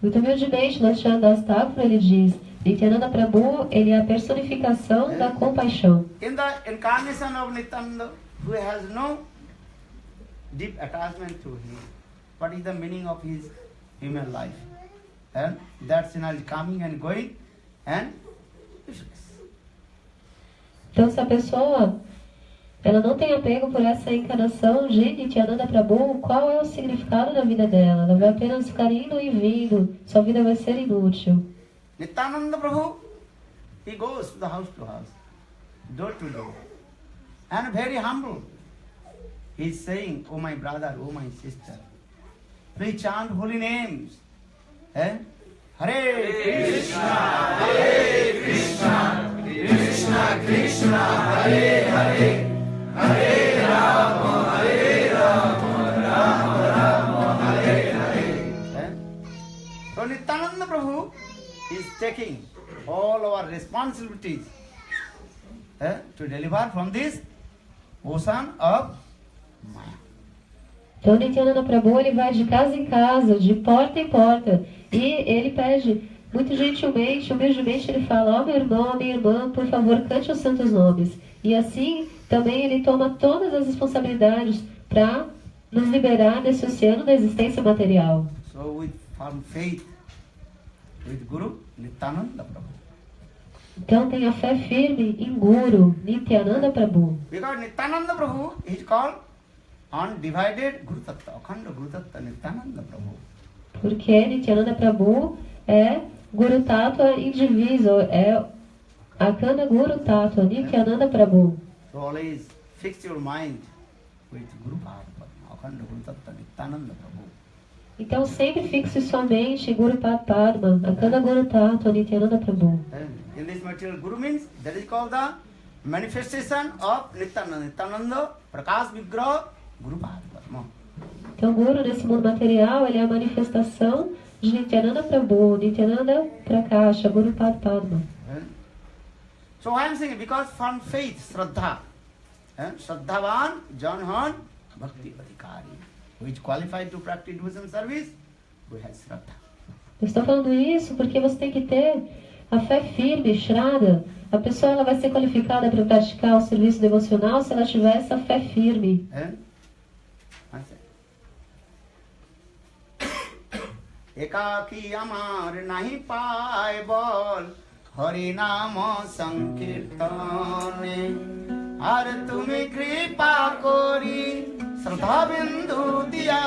Muito humildemente, Lochan Das Thakur, ele diz, Nityananda Prabhu, ele é a personificação da compaixão. in the incarnation of Nityananda who has no deep attachment to him what is the meaning of his human life and that sinner is coming and going and useless. Então, se a pessoa ela não tem apego por essa encarnação de Nityananda Prabhu, qual é o significado da vida dela? Ela vai apenas ficar indo e vindo, sua vida vai ser inútil. Nityananda Prabhu, he goes to house, door to door, and very humble. He is saying, oh my brother, oh my sister, please chant holy names. Eh? Hare Krishna, Krishna Krishna, Hare Hare, Hare Rama, Rama Rama, Hare Hare. So Nityananda Prabhu is taking all our responsibilities to deliver from this ocean of Maya. Então, Nityananda Prabhu, ele vai de casa em casa, de porta em porta, e ele pede, muito gentilmente, humildemente, ele fala, ó meu irmão, minha irmã, por favor, cante os santos nomes. E assim, também ele toma todas as responsabilidades para nos liberar desse oceano da existência material. So with firm faith, with Guru Nityananda Prabhu. Então, tenha fé firme em Guru, Nityananda Prabhu. Because Nityananda Prabhu is called undivided Guru Tattva, Akhanda Guru Tattva Nityananda Prabhu. Porque Nityananda Prabhu é Guru Tattva indiviso, é Akhanda Guru Tattva, Nityananda Prabhu. So always fix your mind with Guru Bhagavad, Akhanda Guru Tattva Nityananda Prabhu. Então sempre fixe sua mente em Guru Padma, Akhanda Guru Tattva, Nityananda Prabhu. In this material, Guru means that is called the manifestation of Nityananda. Nityananda Prakash Vigraha Guru Bhagavad. Então Guru nesse mundo material, ele é a manifestação de Nityananda Prabhu, Nityananda Prakasha, Guru Padma. So I am saying because from faith, Shraddha, Shraddhavan Janhan Bhakti Adhikari, who is qualified to practice devotion service, who has Shraddha. Eu estou falando isso porque você tem que ter a fé firme, Shraddha. A pessoa ela vai ser qualificada para praticar o serviço devocional se ela tiver essa fé firme. एकाकी अमार नहीं पाए बोल हरि नाम संकीर्तने हर तुम्हें कृपा कोरी श्रद्धा बिंदु दिया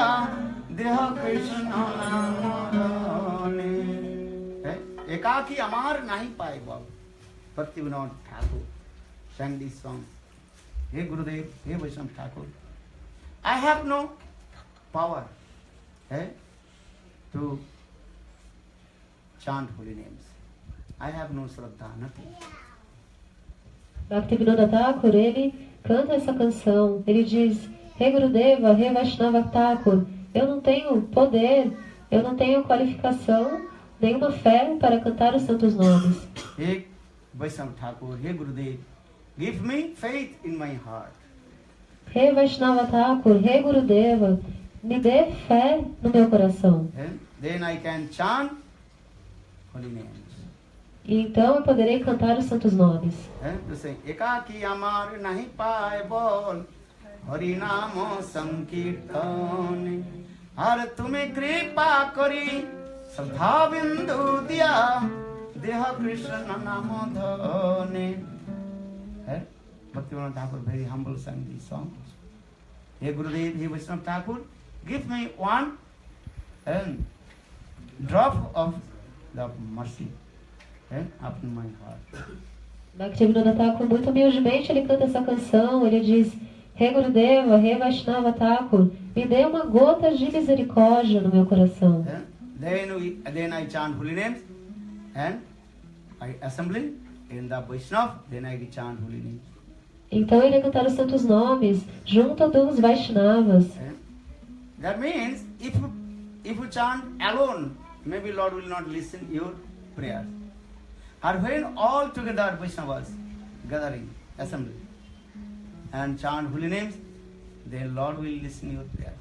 देह कृष्ण नाम एकाकी अमार नहीं पाए बोल भक्ति विनोद Thakur sang this song. Hey Gurudev, hey Vaishnava Thakur, I have no power to chant holy names. I have no Shraddha, nothing. Bhaktivinoda Thakur, ele canta essa canção. Ele diz, Rei Gurudeva, Rei Vaishnava Thakur, eu não tenho poder, eu não tenho qualificação, nenhuma fé para cantar os santos nomes. Hey Vaishnava Thakur, Hey Gurudev, give me faith in my heart. Rei Vaishnava Thakur, Rei Gurudeva, me dê fé no meu coração. Then I can chant holy names. E então eu poderei cantar os santos nomes. To say, Ekaki amar nahi pae bol, Hari namo sankirtane, Har tume kripa kari, Shraddha bindu diya, Deha Krishna namo dhane. Bhaktivinoda Thakur very humble sang this song. Hey Gurudev, Hey Vaishnava Thakur, give me one drop of the mercy upon my heart. Bhaktivinoda Thakur, muito humildemente, ele canta essa canção. Ele diz, Rei Gurudeva, Rei Vaishnava Thakur, me dê uma gota de misericórdia no meu coração. Then I chant holy names and I assembly in the Vaishnava, then I chant holy names. Então ele ia cantar os santos nomes junto dos Vaishnavas. That means if you chant alone, maybe Lord will not listen your prayers. Or when all together Vaishnavas gathering, assembly, and chant holy names, then Lord will listen your prayers.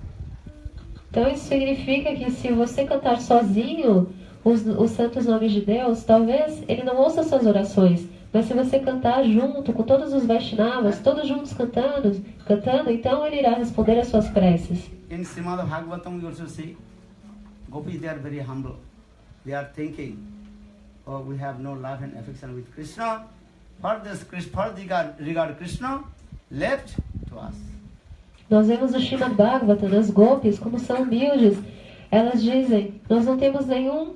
Então isso significa que se você cantar sozinho os santos nomes de Deus, talvez ele não ouça suas orações. Mas se você cantar junto com todos os Vaishnavas, todos juntos cantando, então ele irá responder às suas preces. In Srimad Bhagavatam you also see, gopis they are very humble. They are thinking, oh, we have no love and affection with Krishna. For regard Krishna, left to us. Nós vemos no Srimad Bhagavatam, as gopis, como são humildes, elas dizem, nós não temos nenhum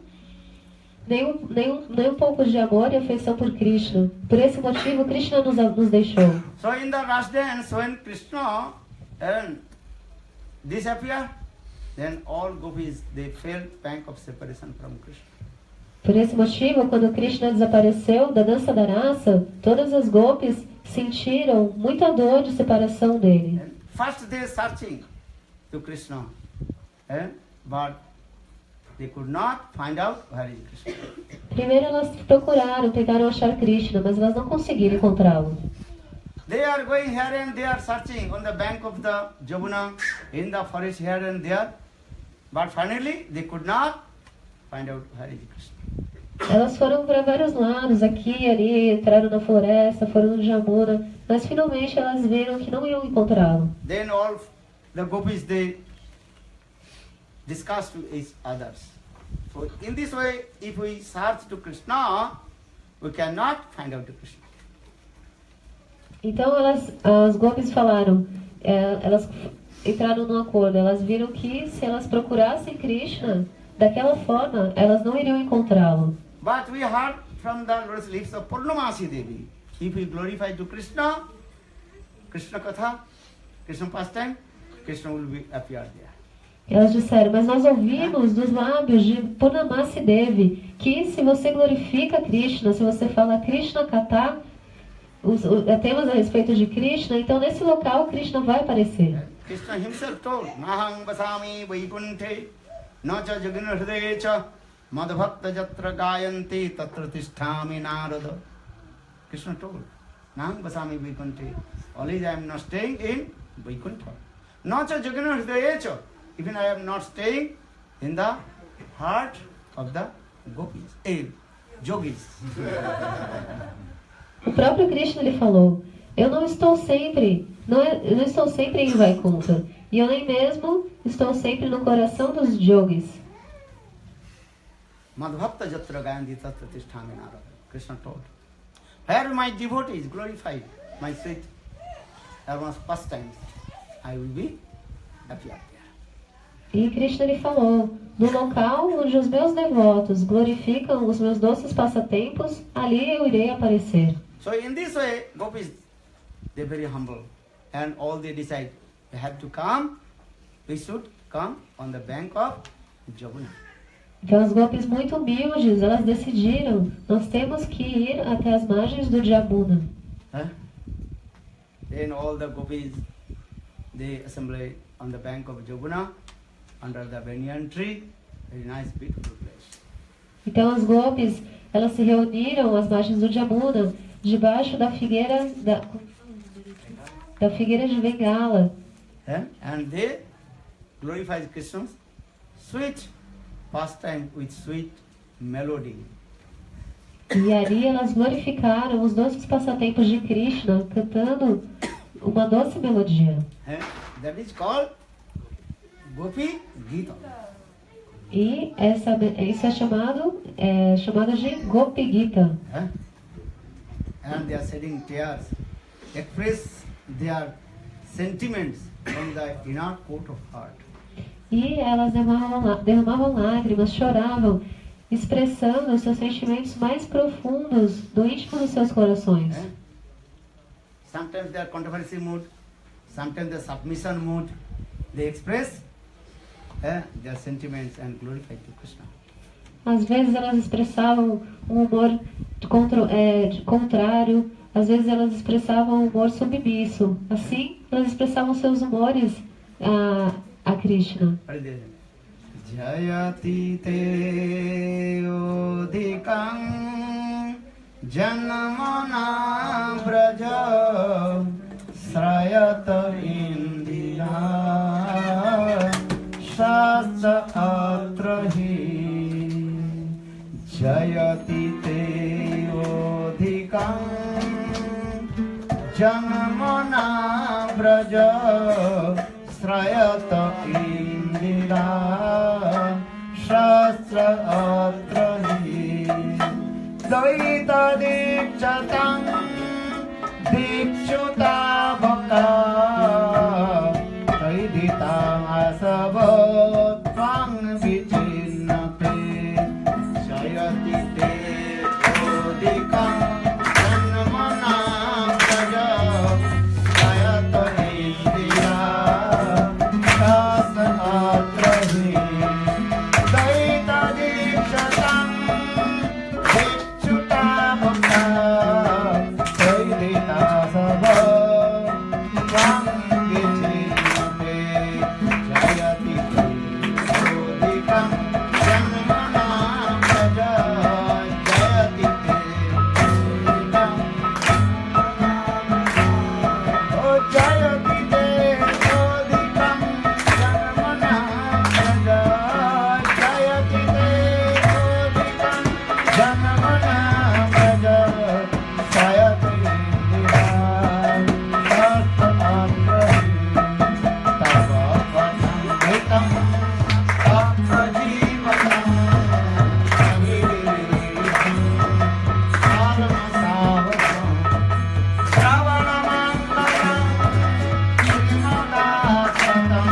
pouco de amor e afeição por Krishna. Por esse motivo, Krishna nos deixou. So in the last dance, when Krishna disappeared, then all gopis, they felt pang of separation from Krishna. Por esse motivo, quando Krishna desapareceu da dança da raça, todas as gopis sentiram muita dor de separação dele. And first they searching to Krishna, but they could not find out where is Krishna. Primeiro elas tentaram achar Krishna, mas elas não conseguiram encontrá-lo. They are going here and they are searching on the bank of the Jamuna, in the forest here and there, but finally they could not find out where is Krishna. Elas foram para vários lados, aqui e ali, entraram na floresta, foram no Jamuna, mas finalmente elas viram que não iam encontrá-lo. Then all the gopis, they discussed with each others. So in this way, if we search to Krishna, we cannot find out the Krishna. Então as gopis falaram, elas entraram num acordo, elas viram que se elas procurassem Krishna, daquela forma, elas não iriam encontrá-lo. But we heard from the lotus lips of Purnamasi Devi, if we glorify to Krishna, Krishna Katha, Krishna pastime, Krishna will be appear there. Elas disseram, mas nós ouvimos dos lábios de Purnamasi Devi que se você glorifica Krishna, se você fala Krishna Katha, temas a respeito de Krishna, então nesse local Krishna vai aparecer. Krishna himself told, Nahang vasami vaikunthe, nacha jagana hridayecha, madhbhakta jatra gayanti tatra tisthami narada. Krishna told, Nahang vasami vaikunthe, always I am not staying in Vaikuntha. Nacha jagana hridayecha, even I am not staying in the heart of the gopis, yogis. O próprio Krishna lhe falou, eu não estou sempre em Vaikuntha, e eu nem mesmo estou sempre no coração dos yogis. Madhbhakta jatra gayanti tatra tisthami narada. Krishna told, where my devotees glorified my sweet almost pastimes, I will be appear there. E Krishna lhe falou, no local onde os meus devotos glorificam os meus doces passatempos, ali eu irei aparecer. So in this way, gopis, they're very humble, and all they decide, they have to come, we should come on the bank of Jamuna. Então as gopis muito humildes, elas decidiram, nós temos que ir até as margens do Jamuna. Then all the gopis, they assemble on the bank of Jamuna, under the banyan tree, very nice, beautiful place. Então as gopis, elas se reuniram às margens do Jamuna, debaixo da figueira da figueira de Bengala. And they glorified Krishna's sweet pastime with sweet melody. E ali elas glorificaram os doces passatempos de Krishna, cantando uma doce melodia. That is called Gopi Gita. E isso é chamado de Gopi Gita. And they are shedding tears, express their sentiments from the inner court of heart. E elas derramavam lágrimas, choravam, expressando os seus sentimentos mais profundos do íntimo dos seus corações. Sometimes they are controversy mood, sometimes the submission mood. They express their sentiments and glorify to Krishna. Às vezes elas expressavam um humor contrário, às vezes elas expressavam humor submisso. Assim, elas expressavam seus humores a Krishna. Jayati te odikam janmana braja srayata indira shastra atrahi. Jayati te odikam janmana braja srayata indira shastra atrahi. Daita dikchatam dikchuta bhakta taidita asava tvang vichinnate. Jayati te odikam janmana braja srayata indira shastra atrahi. Daita dikchatam dikchuta bhakta taidita asava tvang vichinnate. Jayati te odikam janmana braja jayati te odikam. Oh jayati te odikam janmana braja jayati te odikam janmana braja jayati indira shastra atrahi. Tava vatangitam tapra jivanam savirisam almasavatam Shravanamangalam Srimadasatam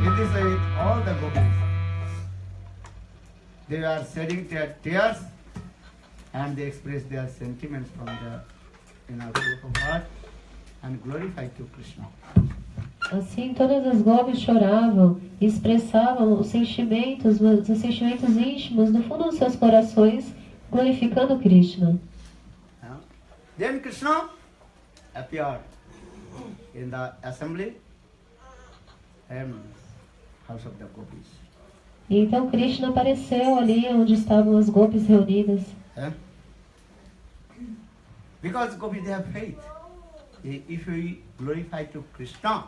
It is all the gopis. They are shedding their tears and they express their sentiments from the inner group of heart and glorify to Krishna. Assim, todas as gopis choravam e expressavam os sentimentos íntimos do fundo dos seus corações, glorificando Krishna. Then Krishna appeared in the assembly and house of the gopis. E então Krishna apareceu ali onde estavam as gopis reunidas. Because gopis they have faith. If we glorify to Krishna,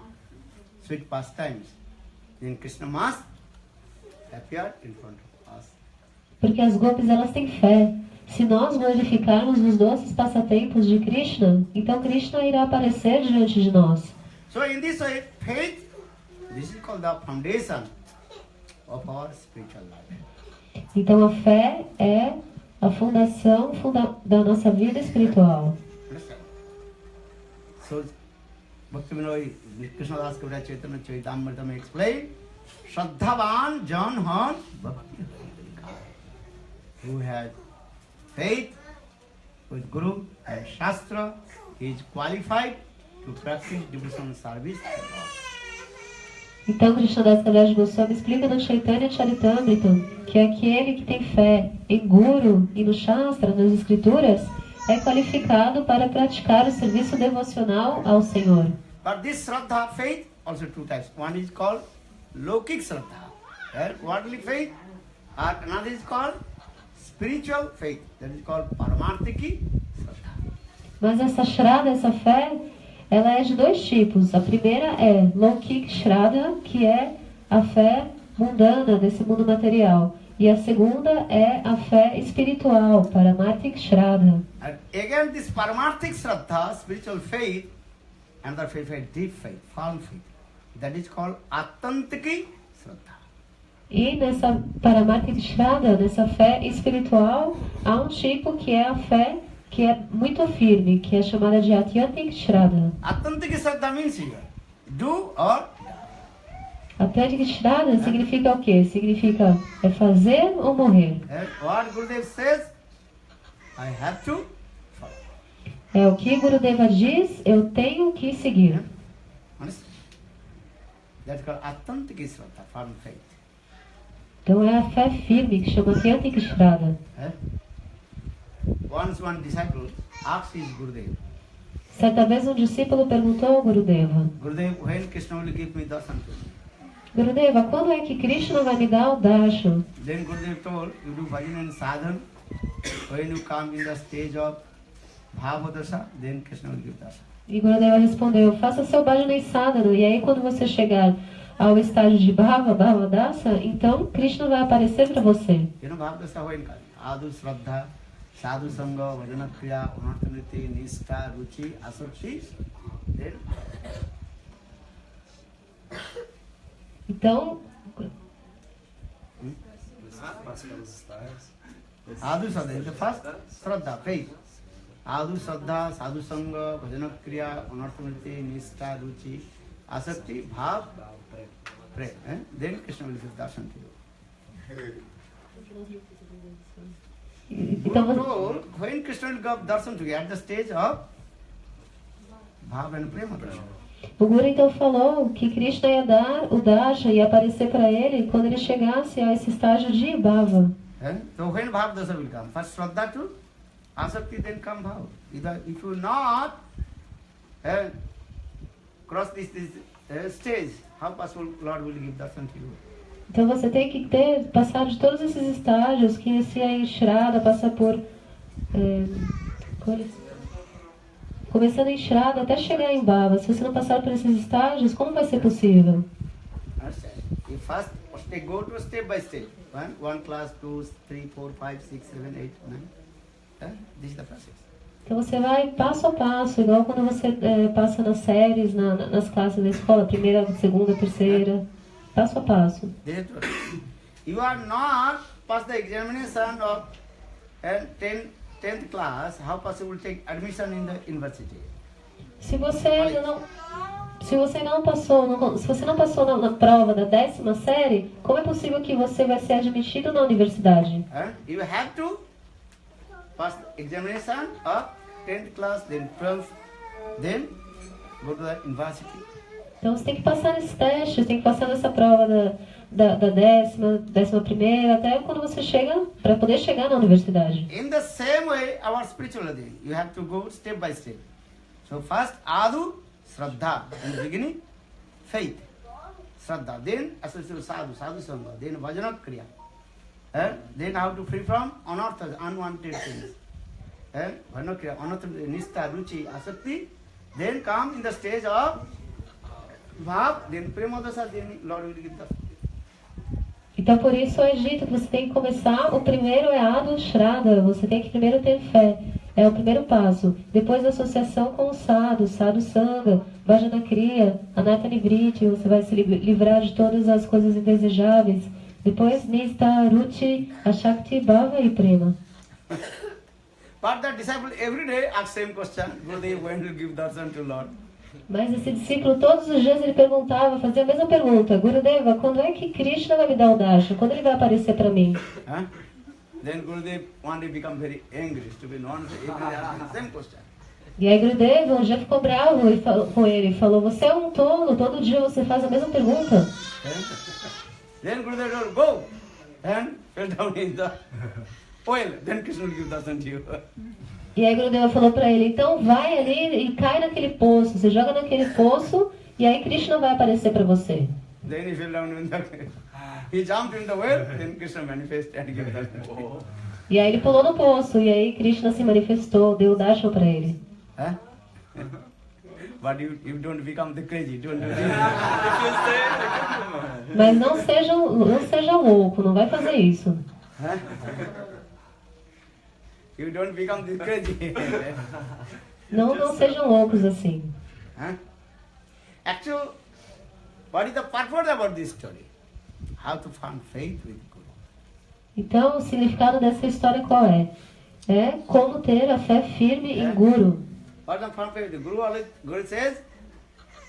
sweet pastimes, then Krishna must appear in front of us. Porque as gopis elas têm fé. Se nós glorificarmos os doces passatempos de Krishna, então Krishna irá aparecer diante de nós. So in this way, faith, this is called the foundation of our spiritual life. Então a fé é a fundação da nossa vida espiritual. Understand? So Bhaktivinoda Krishnadas Kaviraj Chaitanya Charitamrita explained, Shraddhavan Janhan Bhakti, who has faith with Guru and Shastra, he is qualified to practice devotional service to God. Então Krishnadas Kaviraj Goswami explica no Chaitanya Charitamrita que aquele que tem fé em Guru e no Shastra, nas Escrituras, é qualificado para praticar o serviço devocional ao Senhor. But this Shraddha faith also two types. One is called Lokik Shraddha, worldly faith, and another is called spiritual faith, that is called Paramarthiki Shraddha. Mas essa Shraddha, essa fé, ela é de dois tipos. A primeira é Lokik Shraddha, que é a fé mundana desse mundo material. E a segunda é a fé espiritual, Paramarthik Shraddha. And again this Paramarthik Shraddha, spiritual faith, another faith, deep faith, firm faith, that is called Atantiki Shraddha. E nessa Paramarthik Shraddha, nessa fé espiritual, há um tipo que é a fé que é muito firme, que é chamada de Atyantik Shraddha. Atyantik Shraddha means here, do or Atyantik Shraddha significa o quê? Significa é fazer ou morrer. what Gurudev says, I have to follow. É o que Gurudeva diz, eu tenho que seguir. Understand? That's called Atyantik Shraddha, firm faith. Então é a fé firme que chama Atyantik Shraddha. Once one disciple asked his Gurudev, Certa vez um discípulo perguntou ao Gurudeva: Gurudev, when Krishna will give me darshan to me? Gurudeva, quando é que Krishna vai me dar o darshan? Then Gurudev told, you do bhajan and sadhan. When you come in the stage of bhavadasa, then Krishna will give darshan. E Gurudeva respondeu: faça seu bhajana e sadhana, e aí quando você chegar ao estágio de Bhavadasa, então Krishna vai aparecer para você. You know bhavadasa when comes? Adu Shraddha, Sadhu Sangha, Vajana Kriya, Anarthaniti, Nishtha, Ruchi, Asakti. Then Então, Passa pelos estágios. Adu Shraddha is the first Shraddha, faith. Adu Shraddha, Sadhu Sangha, Vajana Kriya, Anarthaniti, Nishtha, Ruchi, Asakti, Bhav, pray. Then Krishna will give darshan to you. então Guru told, when Krishna will give darshan to you at the stage of Bhav and Prema darshan. o Guru então falou que Krishna ia dar o darshan e aparecer para ele quando ele chegasse a esse estágio de Bhava. So when Bhav Dasa will come? First Shraddha to Asakti, then come Bhav. If you not cross this stage, how possible Lord will give darshan to you? Então você tem que passar de todos esses estágios, que inicia em Shraddha, passa por começando em Shraddha até chegar em Bhava. Se você não passar por esses estágios, como vai ser possível? Understand? You first go to step by step. One class, 2, 3, 4, 5, 6, 7, 8, 9. This is the process. Então você vai passo a passo, igual quando você passa nas séries, nas classes da escola, primeira, segunda, terceira, passo a passo. You are not passed the examination of 10th class, how possible to take admission in the university? Se você não passou na prova da 10ª série, como é possível que você vai ser admitido na universidade? You have to pass the examination of 10th class, then 12th, then go to the university. Então você tem que passar nesses testes, tem que passar nessa prova da 11ª, até quando você chega, para poder chegar na universidade. In the same way, our spirituality, you have to go step by step. So first, Adu, Shraddha, in the beginning, faith, Shraddha, then associate Sadhu, Sadhu Sangha, then Vajana Kriya. Then how to free from anarthas, unwanted things. Vajana Kriya, anarthas, Nishtha, Ruchi, Asakti, then come in the stage of Bhav, then Premadasa, then Lord will give the. Então por isso é dito que você tem que começar, o primeiro é Adu Shraddha, você tem que primeiro ter fé, é o primeiro passo. Depois a associação com o Sadhu, Sadhu Sangha, Vajana Kriya, Anartha Nivriti, você vai se livrar de todas as coisas indesejáveis. Depois Nishtha, Ruchi, Ashakti, Bhava e Prema. But the disciple every day asks same question, Gurudev, when will give darshan to Lord? Mas esse discípulo todos os dias ele perguntava, fazia a mesma pergunta: Gurudeva, quando é que Krishna vai me dar o darshan? Quando ele vai aparecer para mim? Then Gurudev one day become very angry, stupid, one day every day asking the same question. E aí Gurudeva um dia ficou bravo e com ele e falou: você é um tolo, todo dia você faz a mesma pergunta. Then Gurudev told, go and fell down in the oil. Then Krishna will give darshan to you. E aí Gurudeva falou para ele: então vai ali e cai naquele poço, você joga naquele poço e aí Krishna vai aparecer para você. Then he fell down in the he jumped in the well, then Krishna manifested and gave darshan. E aí ele pulou no poço e aí Krishna se manifestou, deu o darshan para ele. But you don't become the crazy, don't do Mas não seja louco, não vai fazer isso. You don't become this crazy. Não sejam loucos assim. Actually, what is the purpose about this story? How to find faith with Guru. Então, o significado dessa história qual é? é como ter a fé firme em Guru. What the perfect the Guru says,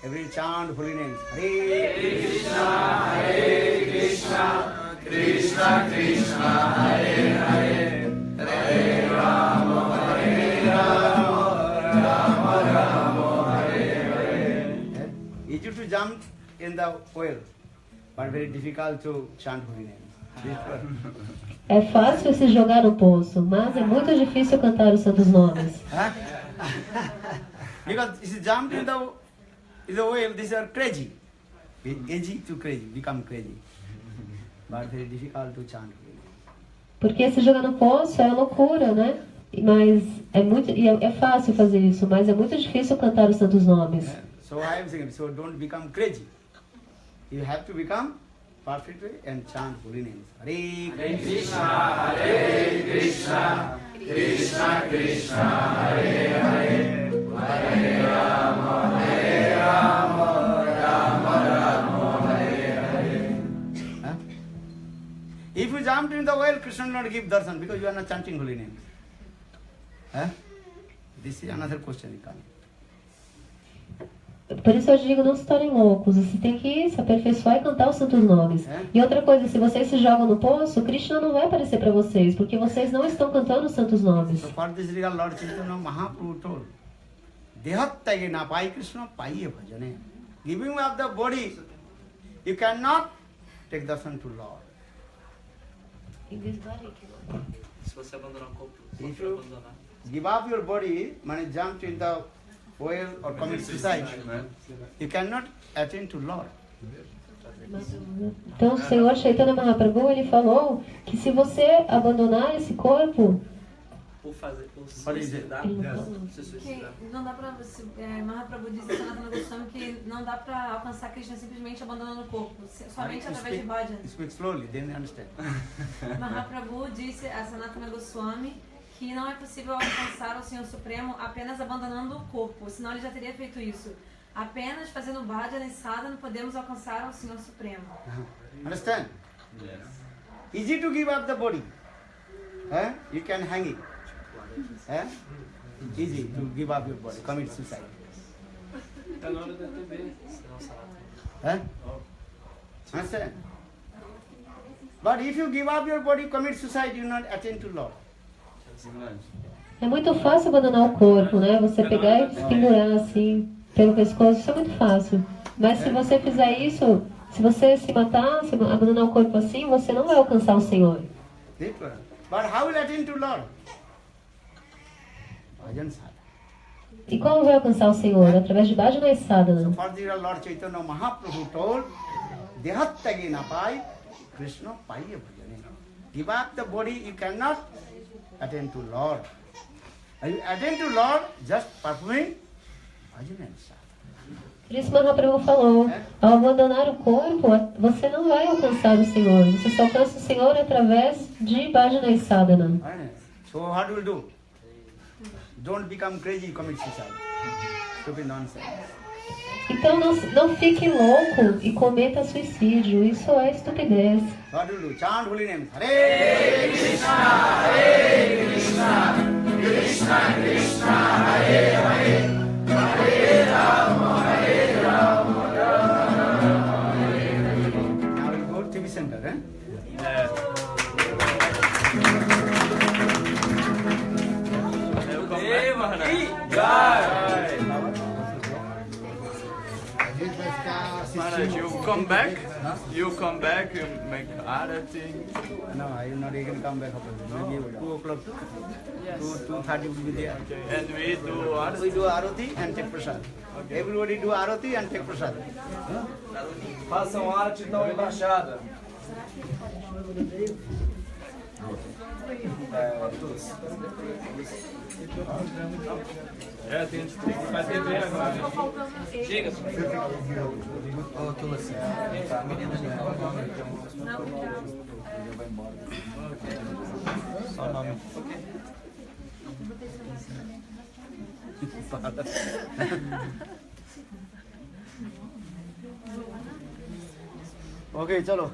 every chant holy names. Hare Krishna, Krishna Krishna, Hare Hare, Hare Rama, Rama Rama, Hare Hare. Easy to jump in the well, but very difficult to chant holy names. É fácil se jogar no poço, mas é muito difícil cantar os santos nomes. Because if you jump in the well, these are crazy. Easy to crazy, become crazy. But very difficult to chant. Porque se jogar no poço é loucura, né? Mas é fácil fazer isso, mas é muito difícil cantar os santos nomes. So I am saying, so don't become crazy. You have to become perfectly and chant holy names. Hare Krishna, Krishna Krishna, Hare Hare, Hare Rama, Rama Rama, Hare Hare. If you jumped in the well, Krishna will not give darshan because you are not chanting holy names. This is another question. Por isso eu digo, não se tornem loucos. Você tem que se aperfeiçoar e cantar os santos nomes. E outra coisa, se vocês se jogam no poço, Krishna não vai aparecer para vocês, porque vocês não estão cantando os santos nomes. So for this real Lord Chaitanya Mahaprabhu told, Dehattagi na pai Krishna paiye bhajane. Giving up the body, you cannot take darshan to Lord. Se você abandonar o corpo, você If vai you abandonar. give up your body, when you jump in the well or commit suicide, you cannot attain to Lord. Então o Senhor Chaitanya Mahaprabhu, ele falou que se você abandonar esse corpo, Por suicidar, se suicidar. Que não dá pra você, Mahaprabhu disse em Sanatana Goswami que não dá pra alcançar Krishna simplesmente abandonando o corpo, somente através de bhajan. Speak slowly, then you understand. Mahaprabhu disse a Sanatana Goswami que não é possível alcançar o Senhor Supremo apenas abandonando o corpo, senão ele já teria feito isso. Apenas fazendo bhajan e sadhana podemos alcançar o Senhor Supremo. Understand? Yes. Easy to give up the body. You can hang it. Easy to give up your body, commit suicide. Tá na hora da TV, senão Sanatana. Understand? But if you give up your body, commit suicide, you will not attain to Lord. é muito fácil abandonar o corpo, né? Você pegar e se pendurar assim pelo pescoço, isso é muito fácil. Mas se você fizer isso, se você se matar, se abandonar o corpo assim, você não vai alcançar o Senhor. But how will attain to Lord? Bhajan sadhana. E como vai alcançar o Senhor? Através de bhajana e sadhana. For the Lord Chaitanya Mahaprabhu told, Dehattagi na pai Krishna paiye bhajane. Give up the body, you cannot attain to Lord. You attain to Lord just performing bhajan and sadhana. Por isso Mahaprabhu falou, ao abandonar o corpo, você não vai alcançar o Senhor. Você só alcança o Senhor através de bhajana e sadhana. So what will do? Don't become crazy, commit suicide. Stupid nonsense. Então não fique louco e cometa suicídio. Isso é estupidez. What will do? Chant holy names. Hare Krishna, Krishna Krishna, Hare Hare, Hare Rama, Rama Rama, Hare Hare. Now we'll go to TV center, Maharaj, you come back, you make other things. No, I will not even come back. Maybe 2 o'clock, 2:30 will be there. And we do other We do arati and take prasad. Everybody do arati and take prasad. Façam arte então embaixada. Tem que fazer TV agora. Diga. Só nome. Okay, chalo.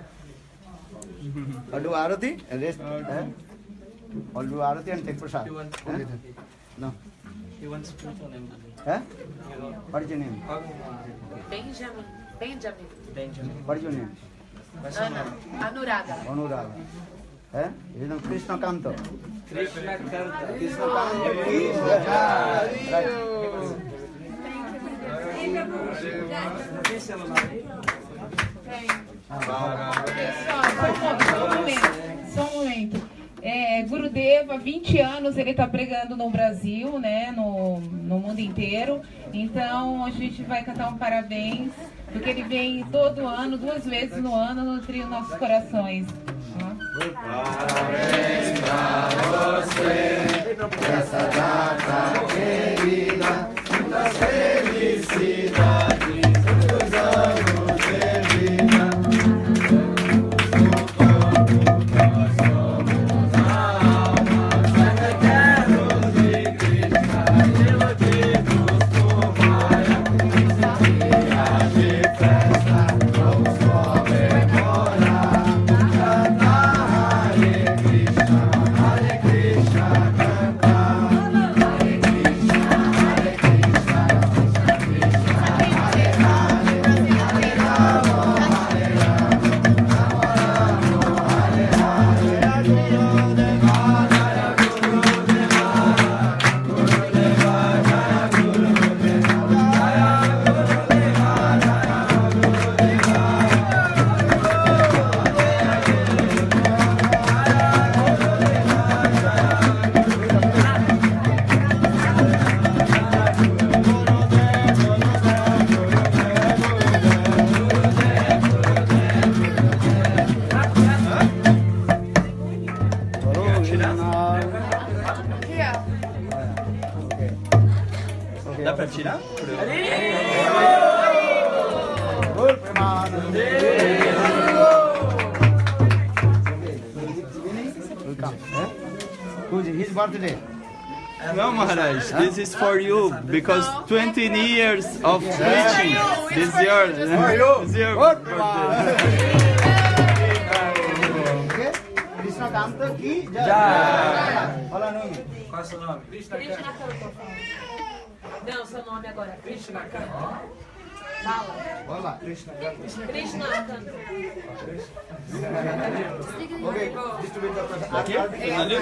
Do arati and rest. All do arati and take prasad. You want Huh? No. you want spiritual name? Huh? What is your name? Benjamin. Benjamin. Benjamin. What is your name? Ana. Anuraga. Anuraga. Huh? His name Krishna Kanto. Krishna Kanta. Krishna Kanto. Right. Tem celular aí? Só um momento. Gurudeva, há 20 anos ele está pregando no Brasil, né, no mundo inteiro. Então a gente vai cantar um parabéns, porque ele vem todo ano, 2 vezes no ano, nutrir nossos corações. Parabéns pra você, essa data querida, muitas felicidades, muitos anos de vida. Dá pra tirar? Who's his birthday? No, Maharaj, this is for you because 20 years of preaching. This is yours. This is your birthday. Okay? Krishna Kanto ki jai. Jai. Fala nome. Qual é o seu nome? Krishna Kanto. Não, seu nome agora. Krishna Kanto. Fala. Fala lá. Krishna Kanto. Krishna Kanto. Okay, distribute the Aqui? Ali?